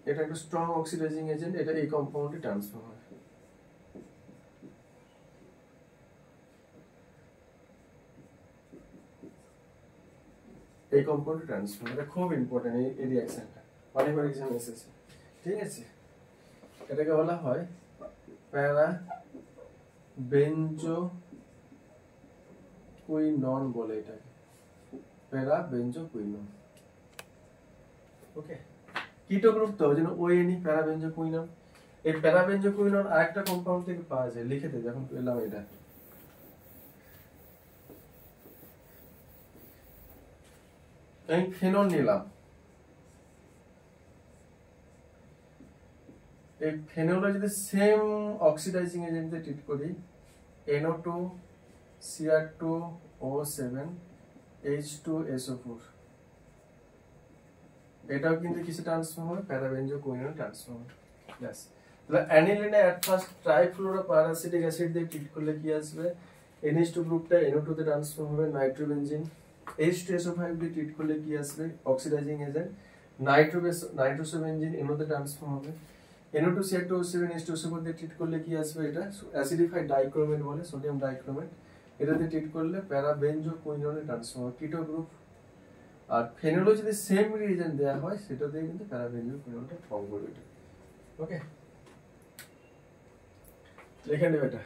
Speaker 1: এটা একটা স্ট্রং অক্সিডাইজিং এজেন্ট, এটা এই কম্পাউন্ডে ট্রান্সফর্ম হয়। এই কম্পাউন্ডে ট্রান্সফর্ম, এটা খুব ইম্পর্টেন্ট, এই রিঅ্যাকশনটা অনেকবার এক্সামে এসেছে। ঠিক আছে, এটাকে বলা হয় প্যারা বেঞ্জোকুইনন বলে এটাকে, প্যারা বেঞ্জোকুইনন। ওকে, কিটো গ্রুপ তো ওই জন্য ওএনই প্যারা বেঞ্জোকুইনন। এই প্যারা বেঞ্জোকুইনন আরেকটা কম্পাউন্ড থেকে পাওয়া যায়, লিখে দে যখন পেলাম এটা। আমি ফেনল নিলাম, এই ফেনলে যদি সেম অক্সিডাইজিং এজেন্ট দিয়ে ট্রিট করি, NO2 Cr2O7 H2SO4, এটাও কিন্তু কিসে ট্রান্সফর্ম হবে, প্যারাবেঞ্জোকুইননে ট্রান্সফর্ম হবে। ব্যাস, তাহলে অ্যানিলিনে অ্যাট ফার্স্ট ট্রাইফ্লোরোপ্যারাসিটিক অ্যাসিড দিয়ে ট্রিট করলে কি আসবে, NH2 গ্রুপটা NO2 তে ট্রান্সফর্ম হবে, নাইট্রোবেনজিন। H2SO5 দিয়ে ট্রিট করলে কি আসবে, অক্সিডাইজিং এজেন্ট নাইট্রোসোবেনজিন NO তে ট্রান্সফর্ম হবে। NO2 Cr2O7 H2SO4 দিয়ে ট্রিট করলে কি আসবে, এটা অ্যাসিডিফাইড ডাইক্রোমেট বলে, সোডিয়াম ডাইক্রোমেট। এটা দিয়ে ট্রিট করলে প্যারাবেঞ্জোকুইননে ট্রান্সফর্ম হবে, কিটো গ্রুপ। আর ফেনলও যদি সেম রিএজেন্ট দেওয়া হয়, সেটা দিয়ে কিন্তু প্যারাবেঞ্জোকুইননটা ফর্ম করবে এটা। ওকে, লেখা নেবে, এটা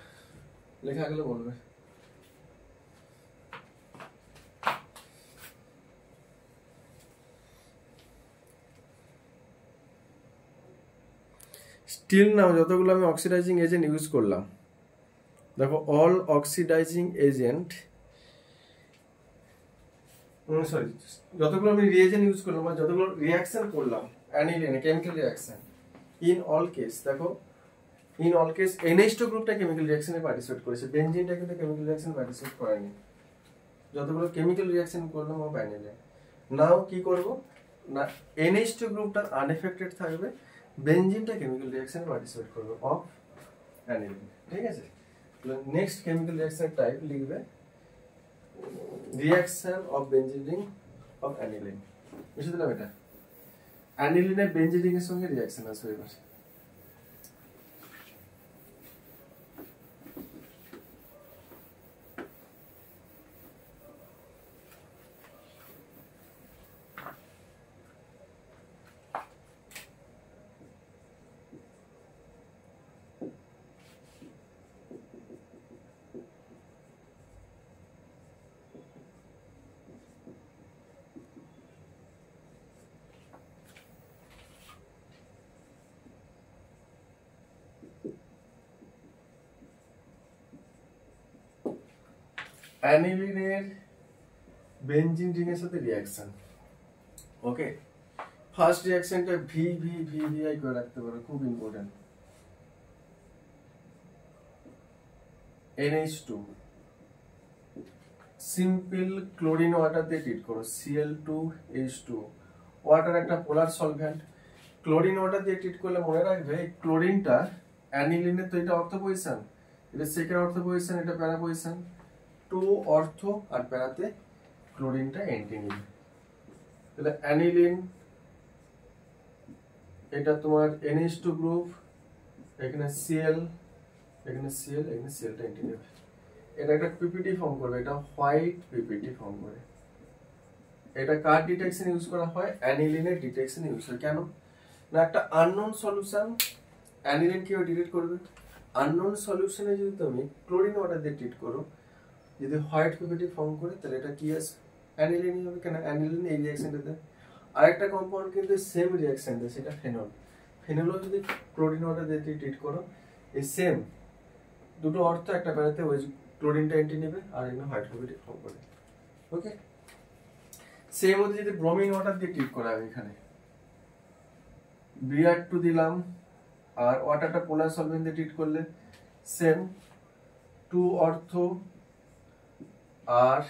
Speaker 1: লেখা গেলে বলবে। স্টিল নাও যতগুলো আমি অক্সিডাইজিং এজেন্ট ইউজ করলাম, দেখো অল অক্সিডাইজিং এজেন্ট, সরি, যতগুলো আমি রিএজেন্ট ইউজ করলাম বা যতগুলো রিঅ্যাকশন করলাম অ্যানিলিনে, chemical reaction, in all case, দেখো ইন অল কেস NH2 গ্রুপটা কেমিক্যাল রিঅ্যাকশনে পার্টিসিপেট করেছে, বেনজিনটা কিন্তু কেমিক্যাল রিঅ্যাকশনে পার্টিসিপেট করেনি। যতগুলো কেমিক্যাল রিঅ্যাকশন করলাম ও অ্যানিলিন, নাও কি করব না, NH2 গ্রুপটা আনএফেক্টেড থাকবে, বেনজিনটা কেমিক্যাল রিঅ্যাকশনে পার্টিসিপেট করবে অফ অ্যানিলিন। ঠিক আছে, নেক্সট কেমিক্যাল রিঅ্যাকশন টাইপ লিখবে reaction of benzene ring of aniline. বুঝতে দিলাম, এটা অ্যানিলিনের বেনজিন রিং এর সঙ্গে রিঅ্যাকশন আসবে এবার। অ্যানিলিনের বেনজিন রিং এর সাথে রিঅ্যাকশন। ওকে, ফার্স্ট রিঅ্যাকশনটা VVVVI করে রাখতে পারো, খুব important. NH2 simple chlorine water দিয়ে ট্রিট করো, Cl2H2, ওয়াটার একটা পোলার সলভেন্ট। ক্লোরিন ওয়াটার দিয়ে ট্রিট করলে মনে রাখবে ক্লোরিনটা অ্যানিলিনের, তো এটা অর্থ পজিশন, এটা সেকেন্ড অর্থ পজিশন, এটা প্যারা পজিশন, টু অর্থ আর প্যারাতে ক্লোরিনটা এন্টি নিবে। তাহলে অ্যানিলিন, এটা তোমার NH2 গ্রুপ, এখানে Cl, এখানে Cl, এখানে Clটা এন্টি নেবে, এটা একটা পিপিটি ফর্ম করবে, এটা হোয়াইট পিপিটি ফর্ম করে। এটা কার ডিটেকশন ইউজ করা হয়, অ্যানিলিনের ডিটেকশন ইউজ হয়। কেন না, একটা আননোন সলিউশন অ্যানিলিন কিভাবে ডিটেক্ট করবে, আননোন সলিউশনে যদি তুমি ক্লোরিন ওয়াটার দিয়ে ট্রিট করো, যদি হোয়াইট পিপিটি ফর্ম করে, তাহলে এটা কি আসবে, অ্যানিলিনই হবে। কেন, অ্যানিলিন এই রিঅ্যাকশনটাতে আরেকটা কম্পাউন্ড কিন্তু সেম রিঅ্যাকশন দেয়, সেটা ফেনল। ফেনলও যদি ক্লোরিন ওয়াটার দিয়ে ট্রিট করো, এই সেম দুটো অর্থ একটা প্যারাতে ওই ক্লোরিনটা এন্টি নেবে আর এখানে হোয়াইট পিপিটি ফর্ম করে। ওকে, সেম মধ্যে যদি ব্রোমিন ওয়াটার দিয়ে ট্রিট করা হয়, এখানে Br2 দিলাম আর ওয়াটারটা পোলার সলভেন্ট দিয়ে ট্রিট করলে সেম, টু অর্থ আর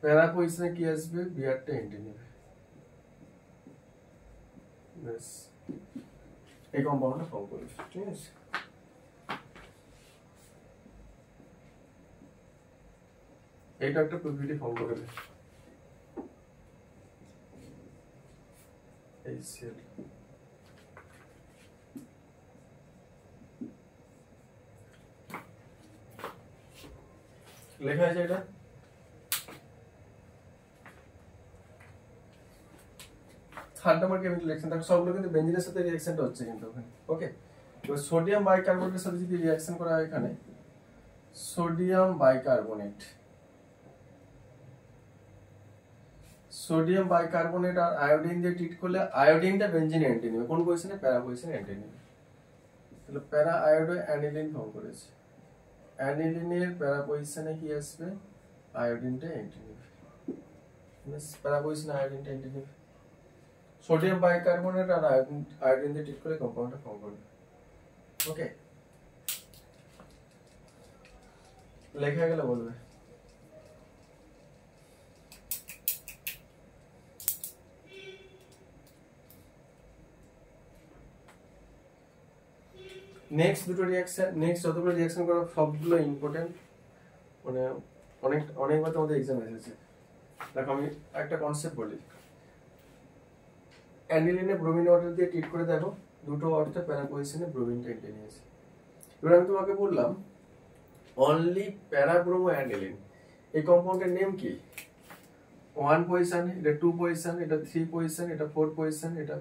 Speaker 1: প্যারা পজিশনে কি আসবে, Br টা এন্টি নেবে। ব্যাস, এই কম্পাউন্ডটা ফর্ম করবে। ঠিক আছে, এইটা একটা পিপিটি ফর্ম করবে, HCl। লেখা আছে এটা, থার্ড নাম্বার কেমিক্যাল রিঅ্যাকশন। দেখো সবগুলো কিন্তু বেনজিনের সাথে রিঅ্যাকশনটা হচ্ছে কিন্তু ওখানে। ওকে, এবার সোডিয়াম বাইকার্বনেটের সাথে যদি রিঅ্যাকশন করা হয় এখানে সোডিয়াম বাইকার্বনেট আর আয়োডিন দিয়ে ট্রিট করলে আয়োডিনটা বেনজিনে এন্ট্রি নেবে কোন পজিশনে প্যারা পজিশনে এন্ট্রি নেবে তাহলে প্যারা আয়োডো অ্যানিলিন ফর্ম করেছে অ্যানিলিনের প্যারা পজিশনে কি আসবে আয়োডিনটা এন্ট্রি নেবে প্যারা পজিশনে আয়োডিনটা এন্ট্রি নেবে সোডিয়াম বাইকার্বনেট আর আয়োডিন দিয়ে ট্রিট করলে কম্পাউন্ডটা ফর্ম করবে ওকে লেখা গেলে বলবে নেক্সট দুটো রিঅ্যাকশন নেক্সট যতগুলো রিঅ্যাকশন করা সবগুলো ইম্পর্টেন্ট মানে অনেকবার তোমাদের এক্সাম এসেছে দেখো আমি একটা কনসেপ্ট বলি অ্যানিলিনে ব্রোমিন ওয়াটার দিয়ে ট্রিট করে দেখো দুটো অর্থে প্যারা পজিশনে ব্রোমিনটা এন্ট্রি নিয়েছে এবার আমি তোমাকে বললাম অনলি প্যারা ব্রোমো অ্যানিলিন এই কম্পাউন্ডের নেম কি 1 পজিশন এটা 2 পজিশন এটা 3 পজিশন এটা 4 পজিশন এটা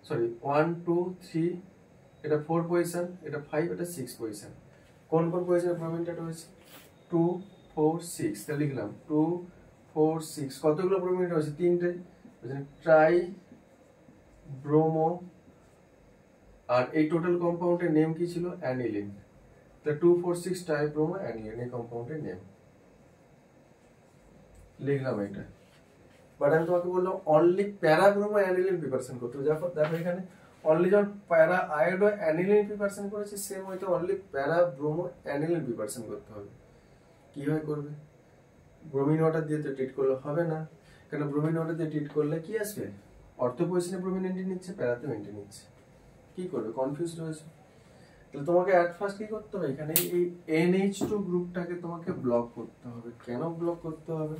Speaker 1: সরি 1 2 3 এটা 4 পজিশন এটা 5 এটা 6 পজিশন কোন কোন পজিশনে ব্রোমিনটা রয়েছে 2 4 6 তাহলে লিখলাম 2 4 6 কতগুলো ব্রোমিন রয়েছে তিনটে ট্রাই ব্রোমো আর এই টোটাল কম্পাউন্ডের নেম কি ছিল অ্যানিলিন তাহলে 2 4 6 ট্রাই ব্রোমো অ্যানিলিন এই কম্পাউন্ডের নেম লিখলাম এটা বাট আমি তোমাকে বললাম অনলি প্যারা ব্রোমো অ্যানিলিন প্রিপারেশন করতে হবে দেখো এখানে অনলি যখন প্যারা আয়োডো অ্যানিলিন প্রিপারেশন করেছে সেম হয়তো অনলি প্যারা ব্রোমো অ্যানিলিন প্রিপারেশন করতে হবে কিভাবে করবে ব্রোমিন ওয়াটার দিয়ে তো ট্রিট করলে হবে না কেন ব্রোমিন ওয়াটার দিয়ে ট্রিট করলে কি আসবে অর্থ পজিশনে ব্রোমিন এন্ট্রি নিচ্ছে প্যারাতেও এন্ট্রি নিচ্ছে কি করবে কনফিউজ রয়েছে তাহলে তোমাকে অ্যাট ফার্স্ট কি করতে হবে এখানে এই NH2 গ্রুপটাকে তোমাকে ব্লক করতে হবে কেন ব্লক করতে হবে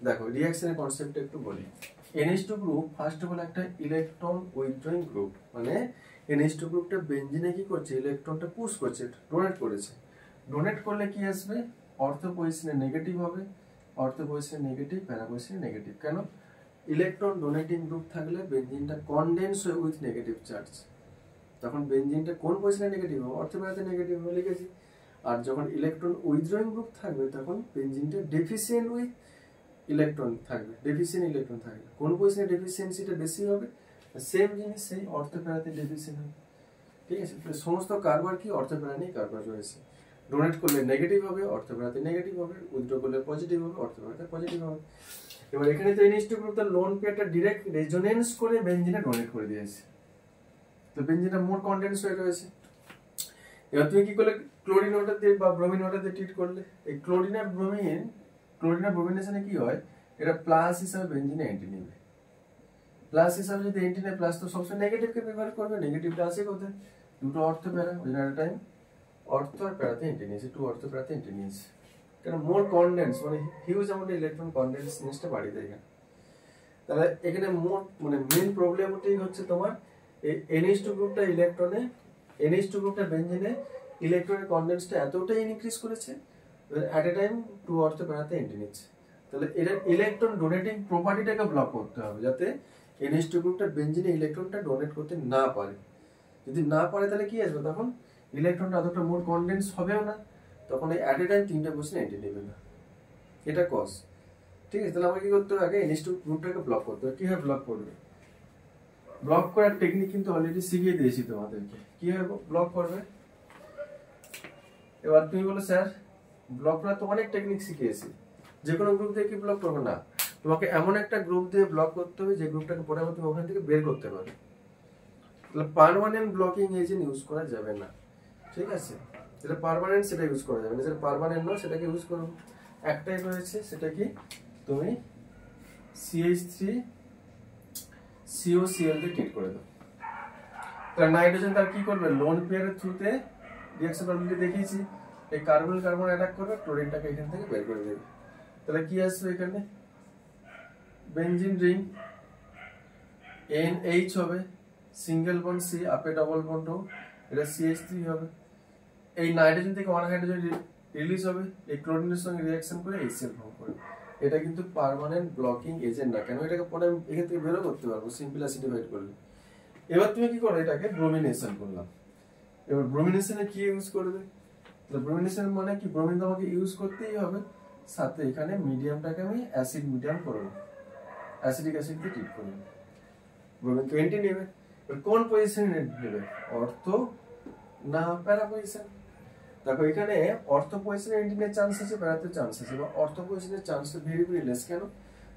Speaker 1: দেখো রিঅ্যাকশনের কনসেপ্টটা একটু বলি NH2 group first of all একটা ইলেকট্রন উইথড্রয়িং গ্রুপ মানে NH2 গ্রুপটা বেনজিনে কি করছে ইলেকট্রনটা পুশ করছে ডোনেট করেছে ডোনেট করলে কি আসবে অর্থ পজিশনে নেগেটিভ হবে অর্থ পজিশনে নেগেটিভ প্যারা পজিশনে নেগেটিভ কেন ইলেকট্রন ডোনেটিং গ্রুপ থাকলে বেনজিনটা কনডেন্স হয় উইথ নেগেটিভ চার্জ তখন বেনজিনটা কোন পজিশনে নেগেটিভ হবে অর্থ প্যারাতে নেগেটিভ হবে লিখেছি আর যখন ইলেকট্রন উইথড্রয়িং গ্রুপ থাকবে তখন বেনজিনটা ডেফিসিয়েন্ট উইথ ইলেকট্রন থাকবে ডেফিসিয়েন্ট ইলেকট্রন থাকবে কোন পজিশনে ডেফিসিয়েন্সিটা বেশি হবে সেম জিনিস সেই অর্থ প্যারাতে ডেফিসিয়েন্ট হবে ঠিক আছে সমস্ত কারবার কি অর্থ প্যারা নিয়ে কারবার রয়েছে ডোনেট করলে নেগেটিভ হবে অর্থ প্যারাতে নেগেটিভ হবে উইথড্র করলে পজিটিভ হবে অর্থ প্যারাতে পজিটিভ হবে এবার এখানে তো NH2 গ্রুপ তার লোন পেয়ারটা ডাইরেক্ট রেজোনেন্স করে বেনজিনে ডোনেট করে দিয়েছে তো বেনজিনটা মোর কনডেন্স হয়ে রয়েছে এবার তুমি কি করলে ক্লোরিন ওয়াটার দিয়ে বা ব্রোমিন ওয়াটার দিয়ে ট্রিট করলে এই ক্লোরিন আর ব্রোমিনেশনে কি হয় এটা প্লাস হিসাবে বেনজিনে এন্ট্রি নেবে প্লাস হিসাবে যদি এন্ট্রি নেয় প্লাস তো সবসময় নেগেটিভকে প্রিফার করবে নেগেটিভটা আসে কোথায় দুটো অর্থ প্যারা ওই জন্য টাইম অর্থ আর প্যারাতে এন্ট্রি নিয়েছে টু অর্থ প্যারাতে এন্ট্রি নিয়েছে কারণ মোর কনডেন্স মানে হিউজ অ্যামাউন্ট ইলেকট্রন কনডেন্স জিনিসটা বাড়িয়ে দেয় তাহলে এখানে মোর মানে মেন প্রবলেমটাই হচ্ছে তোমার এই NH2 গ্রুপটা ইলেকট্রনে NH2 গ্রুপটা বেনজিনে ইলেকট্রনের কনডেন্সটা এতটাই ইনক্রিজ করেছে এট এ টাইম টু অর্থ প্যারাতে এন্ট্রি নিচ্ছে তাহলে এর ইলেকট্রন ডোনেটিং প্রপার্টিটাকে ব্লক করতে হবে যাতে NH2 গ্রুপটা বেনজিনে ইলেকট্রনটা ডোনেট করতে না পারে যদি না পারে তাহলে কি আসবে তখন ইলেকট্রনটা এতটা মোর কনডেন্স হবেও না তখন এই এট এ টাইম তিনটা পজিশনে এন্ট্রি নেবে না এটা কজ ঠিক আছে তাহলে আমাকে কি করতে হবে আগে NH2 গ্রুপটাকে ব্লক করতে হবে কিভাবে ব্লক করবে ব্লক করার টেকনিক কিন্তু অলরেডি শিখিয়ে দিয়েছি তোমাদেরকে কিভাবে ব্লক করবে এবার তুমি বলো স্যার ব্লক করার তো অনেক টেকনিক শিখিয়েছি যে কোনো গ্রুপ দিয়ে কি ব্লক করবে না তোমাকে এমন একটা গ্রুপ দিয়ে ব্লক করতে হবে যে গ্রুপটাকে পরে তুমি ওখান থেকে বের করতে পারবে তাহলে পার্মানেন্ট ব্লকিং এজেন্ট ইউজ করা যাবে না ঠিক আছে যেটা পার্মানেন্ট সেটা ইউজ করা যাবে না যেটা পার্মানেন্ট নয় সেটাকে ইউজ করো একটাই রয়েছে সেটা কি তুমি CH3COCl দিয়ে ট্রিট করে দাও তাহলে নাইট্রোজেন তার কি করবে লোন পেয়ারের থ্রুতে রিঅ্যাকশন অলরেডি দেখিয়েছি এই কার্বন কার্বন অ্যাটাক করবে ক্লোরিনটাকে এখান থেকে বের করে দেবে তাহলে কি আসবে এখানে বেনজিন রিং NH হবে সিঙ্গেল বন্ড C আপে ডাবল বন্ড O এটা CH3 হবে এই নাইট্রোজেন থেকে ওয়ান হাইড্রোজেন রিলিজ হবে এই ক্লোরিনের সঙ্গে রিঅ্যাকশন করে HCl ফর্ম করবে এটা কিন্তু পার্মানেন্ট ব্লকিং এজেন্ট না কেন এটাকে পরে এখান থেকে বেরো করতে পারবো সিম্পল অ্যাসিডিফাইড করলে এবার তুমি কি করো এটাকে ব্রোমিনেশন করলাম এবার ব্রোমিনেশনে কি ইউজ করবে? ব্রোমিনেশন মানে কি, ব্রোমিন তোমাকে ইউজ করতেই হবে, সাথে এখানে মিডিয়ামটাকে আমি অ্যাসিড মিডিয়াম করব, অ্যাসিডিক অ্যাসিড দিয়ে ট্রিট করব। ব্রোমিন 20 নেবে, কোন পজিশনে নেবে, অর্থ না প্যারা পজিশন? দেখো এখানে অর্থ পজিশনে এন্টিনের চান্স আছে, প্যারাতে চান্স আছে, বা অর্থ পজিশনের চান্স ভেরি ভেরি লেস। কেন?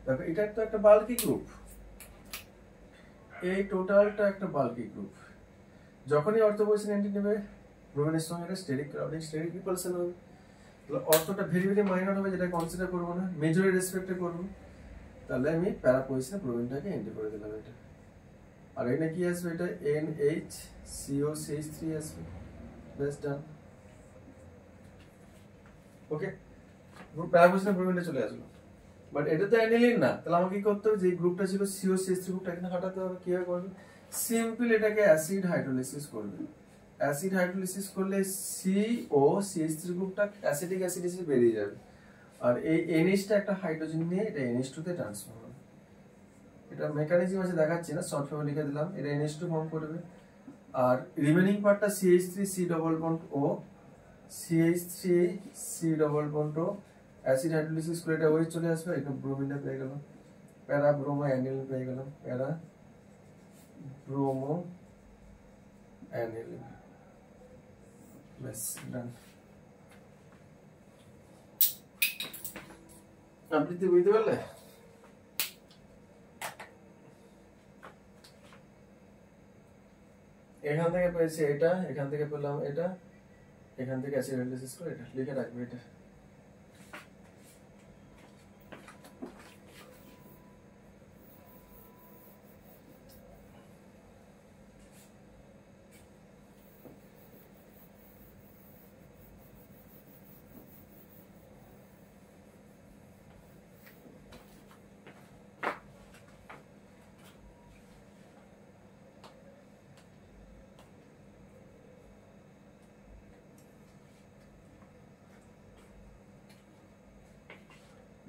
Speaker 1: দেখো এটা তো একটা বাল্কি গ্রুপ, এই টোটালটা একটা বাল্কি গ্রুপ। যখনই অর্থ পজিশন এন্টি নেবে, ব্রোমিনের সঙ্গে একটা স্টেরিক ক্রাউডিং, স্টেরিক রিপালশন হবে। তাহলে অর্থটা ভেরি ভেরি মাইনর হবে, যেটা কনসিডার করবো না, মেজরের রেসপেক্টে করবো। তাহলে আমি প্যারা পজিশনে ব্রোমিনটাকে এন্টি করে দিলাম এটা। আর এখানে কি আসবে, এটা NHCOCH3 আসবে। বেশ ডান। ওকে, প্যারা পজিশনে ব্রোমিনটা চলে আসলো। বাট এটা তো অ্যানিলিন না, তাহলে আমাকে কি করতে হবে, যে গ্রুপটা ছিল COCH3 গ্রুপটা এখানে হটাতে হবে। কিভাবে করবে? সিম্পল এটাকে অ্যাসিড হাইড্রোলাইসিস করবে। অ্যাসিড হাইড্রোলাইসিস করলে COCH3 গ্রুপটা অ্যাসিডিক অ্যাসিড হিসেবে বেরিয়ে যাবে, আর এই NH টা একটা হাইড্রোজেন নিয়ে এটা NH2 তে ট্রান্সফার হবে। এটা মেকানিজম আছে দেখাচ্ছি না, শর্ট ফর্মে লিখে দিলাম, এটা NH2 ফর্ম করবে। আর রিমেনিং পার্টটা CH3C double bond O, CH3C double bond O, acid hydrolysis করে এটা ওই চলে আসবে, এটা ব্রোমিনটা পেয়ে গেল, প্যারা ব্রোমো অ্যানিলিন পেয়ে গেলাম, প্যারা ব্রোমো অ্যানিলিন। ব্যাস ডান। আপনি তো বুঝতে পারলে? এখান থেকে পেয়েছি এটা, এখান থেকে পেলাম এটা, এখান থেকে অ্যাসিড হাইড্রোলাইসিস করে এটা লিখে রাখবে এটা।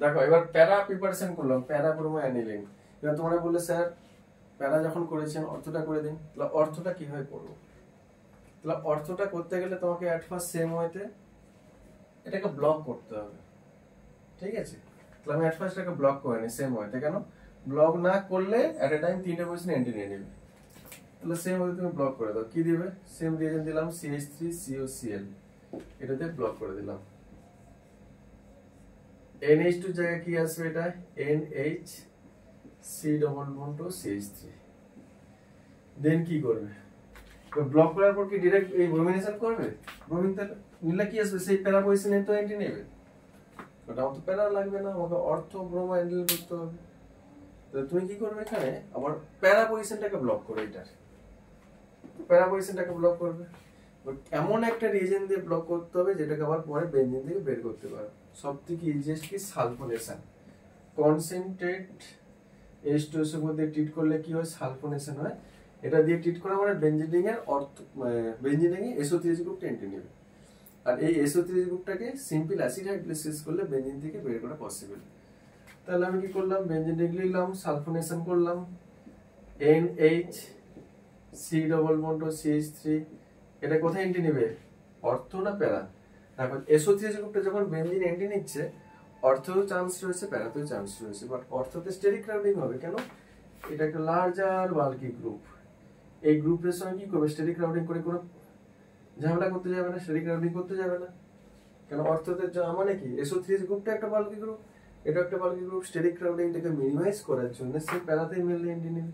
Speaker 1: দেখো এবার প্যারা প্রিপারেশন করলাম, প্যারা ব্রোমো অ্যানিলিন। এবার তোমরা বললে স্যার প্যারা যখন করেছেন অর্থটা করে দিন, তাহলে অর্থটা কিভাবে করবো? তাহলে অর্থটা করতে গেলে তোমাকে অ্যাট ফার্স্ট সেম ওয়েতে এটাকে ব্লক করতে হবে, ঠিক আছে? তাহলে আমি অ্যাট ফার্স্ট এটাকে ব্লক করে নিই সেম ওয়েতে। কেন? ব্লক না করলে অ্যাট এ টাইম তিনটে পজিশন এন্ট্রি নিয়ে নেবে। তাহলে সেম ওয়েতে তুমি ব্লক করে দাও। কি দিবে? সেম রিয়েজেন্ট দিলাম, CH3COCl, এটাতে ব্লক করে দিলাম। NH2 জায়গায় কি আসবে, এটা NHC ডবল বন্ড ও CH3। দেন কি করবে? ব্লক করার পর কি ডাইরেক্ট এই ব্রোমিনেশন করবে? ব্রোমিন নিলে কি আসবে, সেই প্যারা পজিশনে তো এন্ট্রি নেবে। ওটাও তো প্যারা লাগবে না, আমাকে অর্থ ব্রোমো হ্যান্ডেল করতে হবে। তো তুমি কি করবে, এখানে আবার প্যারা পজিশনটাকে ব্লক করবে, এটার প্যারা পজিশনটাকে ব্লক করবে। এমন একটা রিজন দিয়ে ব্লক করতে হবে যেটাকে আবার পরে বেঞ্জিন থেকে বের করতে পারো। সবথেকে ইজিয়েস্ট কি, সালফোনেশন। কনসেন্ট্রেট H2S এর মধ্যে ট্রিট করলে কি হয়, সালফোনেশন হয়। এটা দিয়ে ট্রিট করা মানে বেঞ্জিনিং এর অর্থ, বেঞ্জিনিং এ SO3H গ্রুপটা এন্ট্রি নেবে, আর এই SO3H গ্রুপটাকে সিম্পল অ্যাসিড হাইড্রোলাইসিস করলে বেঞ্জিন থেকে বের করা পসিবল। তাহলে আমি কি করলাম, বেঞ্জিন লিখলাম, সালফোনেশন করলাম, NHC ডবল বন্ড ও CH3, এটা কোথায় এন্ট্রি নেবে, অর্থ না প্যারা? তারপর SO3H গ্রুপটা যখন বেঞ্জিন এন্ট্রি নিচ্ছে, অর্থেও চান্স রয়েছে, প্যারাতেও চান্স রয়েছে, বাট অর্থতে স্টেরিক ক্রাউডিং হবে। কেন? এটা একটা লার্জার বাল্কি গ্রুপ, এই গ্রুপের সঙ্গে কি করবে, স্টেরিক ক্রাউডিং করে কোনো ঝামেলা করতে যাবে না, স্টেরিক ক্রাউডিং করতে যাবে না। কেন? অর্থতে মানে কি, SO3H গ্রুপটা একটা বাল্কি গ্রুপ, এটা একটা বাল্কি গ্রুপ, স্টেরিক ক্রাউডিংটাকে মিনিমাইজ করার জন্য সে প্যারাতেই মেনলি এন্ট্রি নেবে।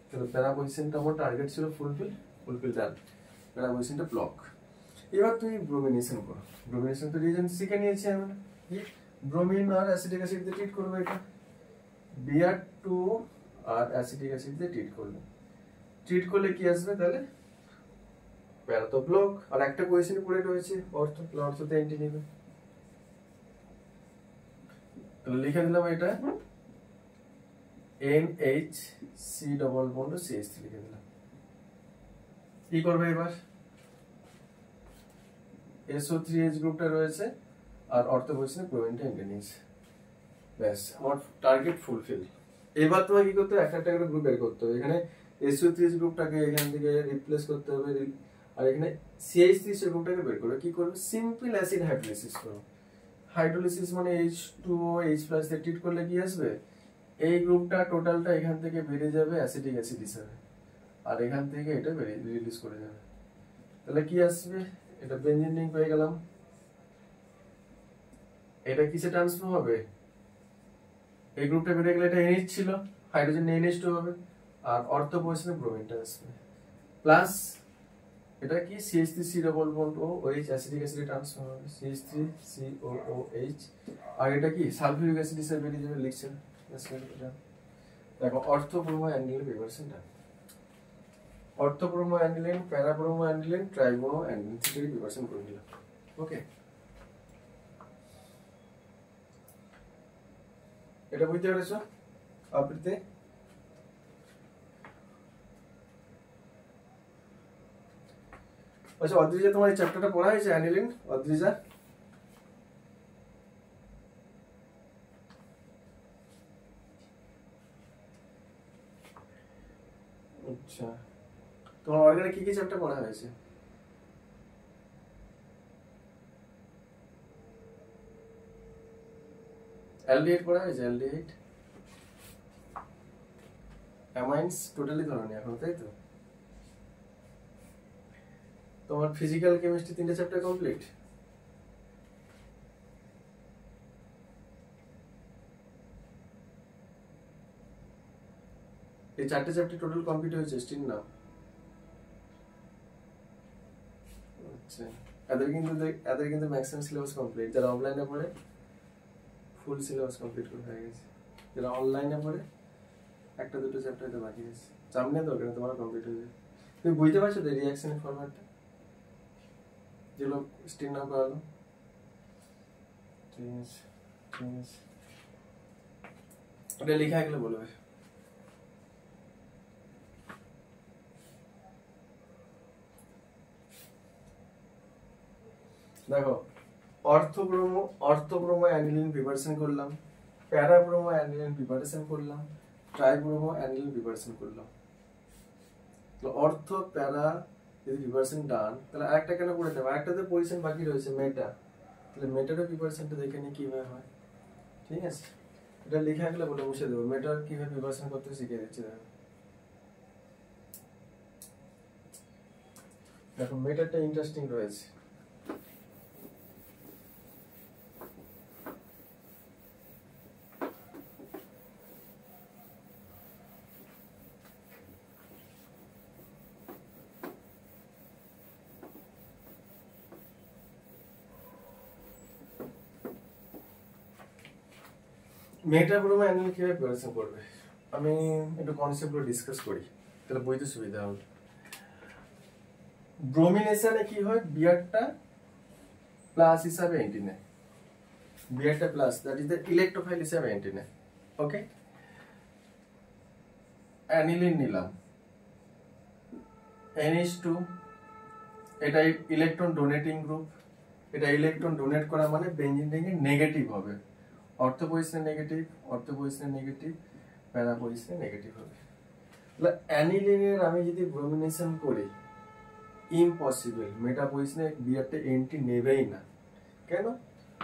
Speaker 1: তাহলে প্যারা পজিশনটা আমার টার্গেট ছিল ফুলফিল ডান, প্যারা পজিশনটা ব্লক। এবার তুমি ব্রোমিনেশন করো। ব্রোমিনেশন তো রিজন শিখে নিয়েছি আমরা, ব্রোমিন আর অ্যাসিডিক অ্যাসিড দিয়ে ট্রিট করবে, এটা Br2 আর অ্যাসিডিক অ্যাসিড দিয়ে ট্রিট করলে কি আসবে, তাহলে প্যারা তো ব্লক, আর একটা পজিশন পড়ে রয়েছে অর্থতে এন্ট্রি নেবে। তাহলে লিখে দিলাম এটা NHC ডবল বন্ড CH3 লিখে দিলাম। কি করবে এবার, SO3H গ্রুপটা রয়েছে আর অর্থ পজিশনে ব্রোমিনটা এন্ট্রি নিয়েছে, ব্যাস আমার টার্গেট ফুলফিল। এবার তোমাকে কি করতে হবে, একটা একটা করে গ্রুপ বের করতে হবে। এখানে SO3H গ্রুপটাকে এখান থেকে রিপ্লেস করতে হবে, আর এখানে CH3 গ্রুপটাকে বের করবে, কি করবে সিম্পল অ্যাসিড হাইড্রোলাইসিস করো। হাইড্রোলাইসিস মানে H2OH+ দিয়ে ট্রিট করলে কি আসবে, এই গ্রুপটা টোটালটা এখান থেকে বেরিয়ে যাবে অ্যাসিটিক অ্যাসিড হিসাবে, আর এখান থেকে এটা রিলিজ করে যাবে। তাহলে কি আসবে, এটা বেনজিন রিং পেয়ে গেলাম। এটা কিসে ট্রান্সফার হবে, এই গ্রুপটা বেরিয়ে গেলে এটা NH ছিল, হাইড্রোজেন NH2 হবে, আর অর্থ পজিশনে ব্রোমিনটা আসবে, প্লাস এটা কি CH3COOH অ্যাসিডিক অ্যাসিডে ট্রান্সফার হবে, CH3COOH, আর এটা কি সালফিউরিক অ্যাসিড হিসেবে বেরিয়ে যাবে, লিখছেন। দেখো অর্থব্রোমো অ্যানিলিন প্রিপারেশনটা, অর্থব্রোমো অ্যানিলিন, প্যারাব্রোমো অ্যানিলিন, ট্রাইব্রোমো অ্যানিলিন থেকে প্রিপারেশন করে নিলাম। ওকে, এটা বুঝতে পেরেছো আবৃত্তি? আচ্ছা অদ্রিজা, তোমার এই চ্যাপ্টারটা পড়া হয়েছে অ্যানিলিন? অদ্রিজা আচ্ছা, তোমার অর্গানে কি কি চ্যাপ্টার পড়া হয়েছে? অ্যালডিহাইড পড়া হয়েছে, অ্যালডিহাইড, অ্যামাইন্স টোটালি ধরনি এখন, তাই তো? তোমার ফিজিক্যাল কেমিস্ট্রি 3টে চ্যাপ্টার কমপ্লিট। এই 4টে চ্যাপ্টার টোটাল কমপ্লিট হয়েছে স্টিল না? আচ্ছা, এদের কিন্তু ম্যাক্সিমাম সিলেবাস কমপ্লিট। যারা অফলাইনে পড়ে ফুল সিলেবাস কমপ্লিট করে হয়ে গেছে, যারা অনলাইনে পড়ে 1-2 চ্যাপ্টার তো বাকি আছে। চাপ নিয়ে দরকার নেই, তোমার কমপ্লিট হয়ে যাবে। তুমি বুঝতে পারছো তো রিঅ্যাকশনের ফরম্যাটটা যেগুলো স্টিল না করালো? ঠিক আছে, ঠিক আছে, ওটা লেখা গেলে বলবে। দেখো অর্থব্রোমো অ্যানিলিন প্রিপারেশন করলাম, প্যারাব্রোমো অ্যানিলিন প্রিপারেশন করলাম, ট্রাইব্রোমো অ্যানিলিন প্রিপারেশন করলাম। তো অর্থ প্যারা যদি প্রিপারেশন ডান, তাহলে আরেকটা কেন করে দেবো, আরেকটাতে পজিশন বাকি রয়েছে মেটা, তাহলে মেটারও প্রিপারেশনটা দেখে নিই কিভাবে হয়। ঠিক আছে, এটা লেখা গেলে বলে মুছে দেবো, মেটার কিভাবে প্রিপারেশন করতে শিখিয়ে দিচ্ছি। দেখো মেটারটা ইন্টারেস্টিং রয়েছে। মেটাব্রোমো অ্যানিলিন কিভাবে প্রিপারেশন করবে, আমি একটু কনসেপ্টগুলো ডিসকাস করি, তাহলে বুঝতে সুবিধা হবে। ব্রোমিনেশনে কি হয়, বিয়ারটা প্লাস হিসাবে এন্টি নেয়, বিয়ারটা plus, that is the electrophile হিসাবে এন্টি নেয়। ওকে, অ্যানিলিন নিলাম NH2, এটা ইলেকট্রন ডোনেটিং গ্রুপ, এটা ইলেকট্রন ডোনেট করা মানে বেঞ্জিন রিংয়ে নেগেটিভ হবে, অর্থ পজিশনে নেগেটিভ, অর্থ পজিশনে নেগেটিভ, প্যারা পজিশনে নেগেটিভ হবে। তাহলে অ্যানিলিনের আমি যদি ব্রোমিনেশন করি, ইম্পসিবল, মেটা পজিশনে বিয়ারটা এন্টি নেবেই না। কেন?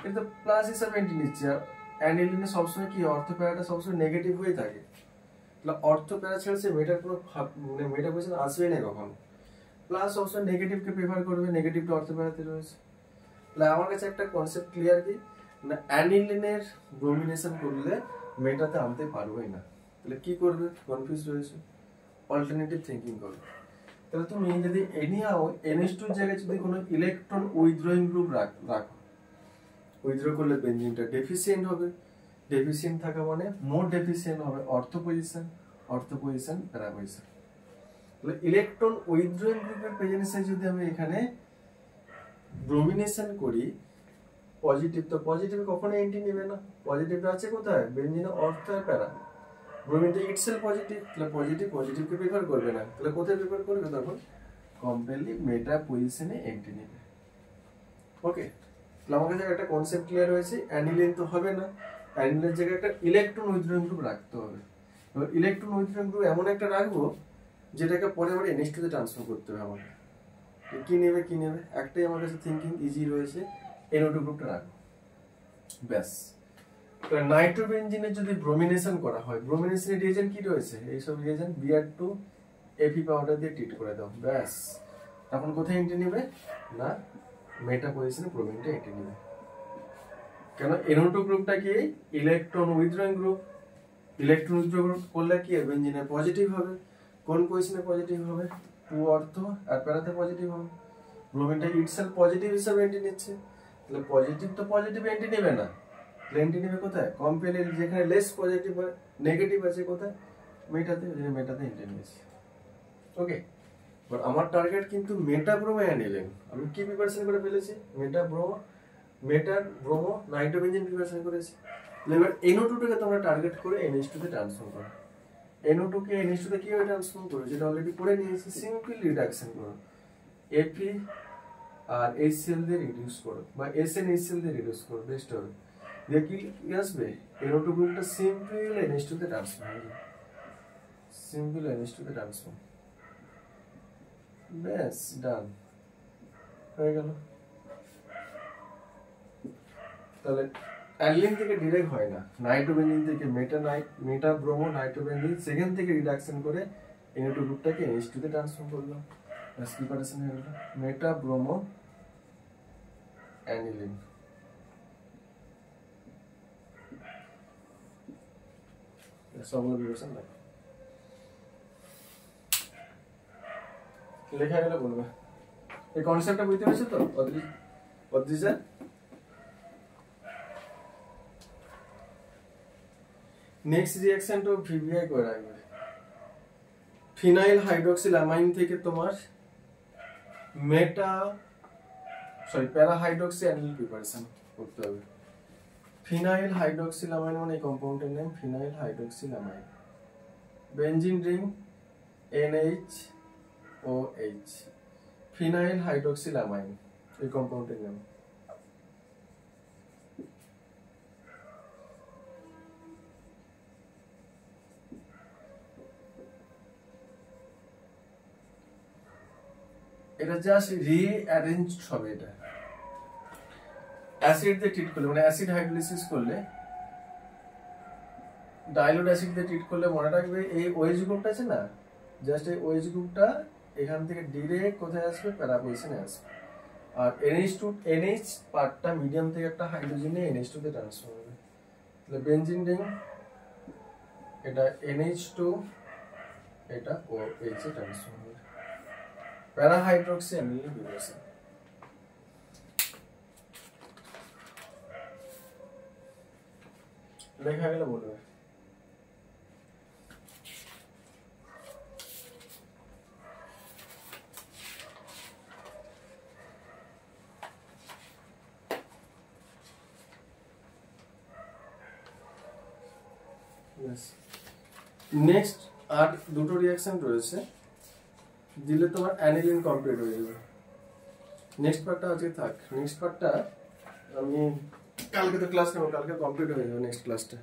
Speaker 1: এটা প্লাস হিসাবে এন্টি নিচ্ছে, আর অ্যানিলিনে সবসময় কি অর্থ প্যারাটা সবসময় নেগেটিভ হয়ে থাকে, তাহলে অর্থ প্যারা ছেড়ে সে মেটার কোনো মানে মেটা পজিশন আসবেই না কখনো, প্লাস সবসময় নেগেটিভকে প্রেফার করবে, নেগেটিভটা অর্থ প্যারাতে রয়েছে। তাহলে আমার কাছে একটা কনসেপ্ট ক্লিয়ার কি না, অ্যানিলিনের ব্রোমিনেশন করলে মেটাতে আনতে পারবেই না। তাহলে কি করবে, কনফিউজ রয়েছে, অল্টারনেটিভ থিঙ্কিং করবে। তাহলে তুমি যদি এনিহাও NH2 এর জায়গায় যদি কোনো ইলেকট্রন উইথড্রয়িং গ্রুপ রাখো, উইথড্র করলে বেঞ্জিনটা ডেফিসিয়েন্ট হবে, ডেফিসিয়েন্ট থাকা মানে মোর ডেফিসিয়েন্ট হবে অর্থ পজিশন, প্যারা পজিশন। তাহলে ইলেকট্রন উইথড্রয়িং গ্রুপের প্রেজেন্সে যদি আমি এখানে ব্রোমিনেশন করি পজিটিভ, তো পজিটিভ কখনো এন্টি নেবে না, পজিটিভটা আছে কোথায়, বেঞ্জিনে অর্থ আর প্যারা, ব্রোমিনটা ইটসেলফ পজিটিভ, তাহলে পজিটিভকে প্রেফার করবে না, তাহলে কোথায় প্রেফার করবে, তখন কমপ্লিটলি মেটা পজিশনে এন্টি নেবে। ওকে, তাহলে আমার কাছে একটা কনসেপ্ট ক্লিয়ার হয়েছে, অ্যানিলিন তো হবে না, অ্যানিলিনের জায়গায় একটা ইলেকট্রন উইথড্রয়িং গ্রুপ রাখতে হবে। এবার ইলেকট্রন উইথড্রয়িং গ্রুপ এমন একটা রাখবো যেটাকে পরে আবার NH2 তে ট্রান্সফার করতে হবে আমাকে। কি নেবে একটাই আমার কাছে থিঙ্কিং ইজি রয়েছে, NO2 গ্রুপটা রাখো, ব্যাস। নাইট্রোবেনজিনের যদি ব্রোমিনেশন করা হয়, ব্রোমিনেশনের রিয়েজেন্ট কি রয়েছে, এইসব রিয়েজেন্ট Br2 Fe পাউডার দিয়ে ট্রিট করে দাও, ব্যাস। তখন কোথায় এন্ট্রি নেবে না, মেটা পজিশনে ব্রোমিনটা এন্ট্রি নেবে। কেন, NO2 গ্রুপটা কি electron withdrawing group, electron withdraw করলে কি বেনজিনে পজিটিভ হবে, কোন পজিশনে পজিটিভ হবে, 2 অর্থ আর প্যারাতে পজিটিভ হবে, ব্রোমিনটা ইটসেলফ পজিটিভ হিসাবে এন্ট্রি নিচ্ছে, তাহলে পজিটিভ তো পজিটিভ এন্ট্রি নেবে না, এন্ট্রি নেবে কোথায়, কম্পেলে যেখানে লেস পজিটিভ বা নেগেটিভ আছে কোথায়, মেটাতে, মেটাতে এন্ট্রি নিয়েছে। ওকে, বাট আমার টার্গেট কিন্তু মেটা ব্রোমো অ্যানিলিন, আমি কি প্রিপারেশন করে ফেলেছি, মেটার ব্রোমো নাইট্রোবেনজিন প্রিপারেশন করেছি। এবার NO2 টাকে তোমরা টার্গেট করে NH2 তে ট্রান্সফর্ম করো, NO2 কে NH2 তে কিভাবে ট্রান্সফর্ম করো, যেটা অলরেডি করে নিয়েছি, সিম্পল রিডাকশন করো, Fe আর HCl দিয়ে রিডিউস করো বা SnHCl দিয়ে রিডিউস করো, বেস্ট হবে। দেখি কি আসবে, NO2 গ্রুপটা সিম্পল NH2 তে ট্রান্সফর্ম হবে, সিম্পল NH2 তে ট্রান্সফর্ম, ব্যাস ডান হয়ে গেল। তাহলে অ্যানিলিন থেকে ডিরেক্ট হয় না, নাইট্রোবেনজিন থেকে মেটা ব্রোমো নাইট্রোবেনজিন সেখান থেকে রিডাকশন করে NO2 গ্রুপটাকে NH2 তে ট্রান্সফর্ম করলাম, ব্যাস প্রিপারেশন হয়ে গেল, মেটা ব্রোমো অ্যানিলিন। সবগুলো প্রিপারেশন লেখা গেলে বলবে, এই কনসেপ্টটা বুঝতে পেরেছো তো অদ্রিজা? নেক্সট রিঅ্যাকশনটা ভিভিআই করে রাখবে, ফিনাইল হাইড্রোক্সিলামাইন থেকে তোমার প্যারা হাইড্রোক্সি অ্যানিল প্রিপারেশন করতে হবে। ফিনাইল হাইড্রোক্সিলামাইন মানে এই কম্পাউন্ডের নাম phenyl hydroxylamine, benzene ring NH OH, phenyl hydroxylamine এই কম্পাউন্ডের নাম। এটা জাস্ট রিঅ্যারেঞ্জড হবে, এটা অ্যাসিড দিয়ে ট্রিট করলে, মানে অ্যাসিড হাইড্রোলাইসিস করলে, ডাইলুট অ্যাসিড দিয়ে ট্রিট করলে মনে রাখবে এই OH গ্রুপটা আছে না, জাস্ট এই OH গ্রুপটা এখান থেকে ডিরেক্ট কোথায় আসবে, প্যারা পজিশনে আসবে, আর NH পার্টটা মিডিয়াম থেকে একটা হাইড্রোজেন নিয়ে NH2 তে ট্রান্সফার হবে, তাহলে বেনজিন রিং এটা NH2 এটা OH এ ট্রান্সফার হবে, প্যারা হাইড্রোক্সি অ্যানিল প্রিপারেশন। লেখা গেলে বলবে। নেক্সট আর দুটো রিঅ্যাকশন রয়েছে, দিলে তোমার অ্যানিলিন কমপ্লিট হয়ে যাবে। নেক্সট পার্টটা আজকে থাক, নেক্সট পার্টটা আমি কালকে তো ক্লাস নেবো, কালকে কমপ্লিট হয়ে যাবে নেক্সট ক্লাসটা।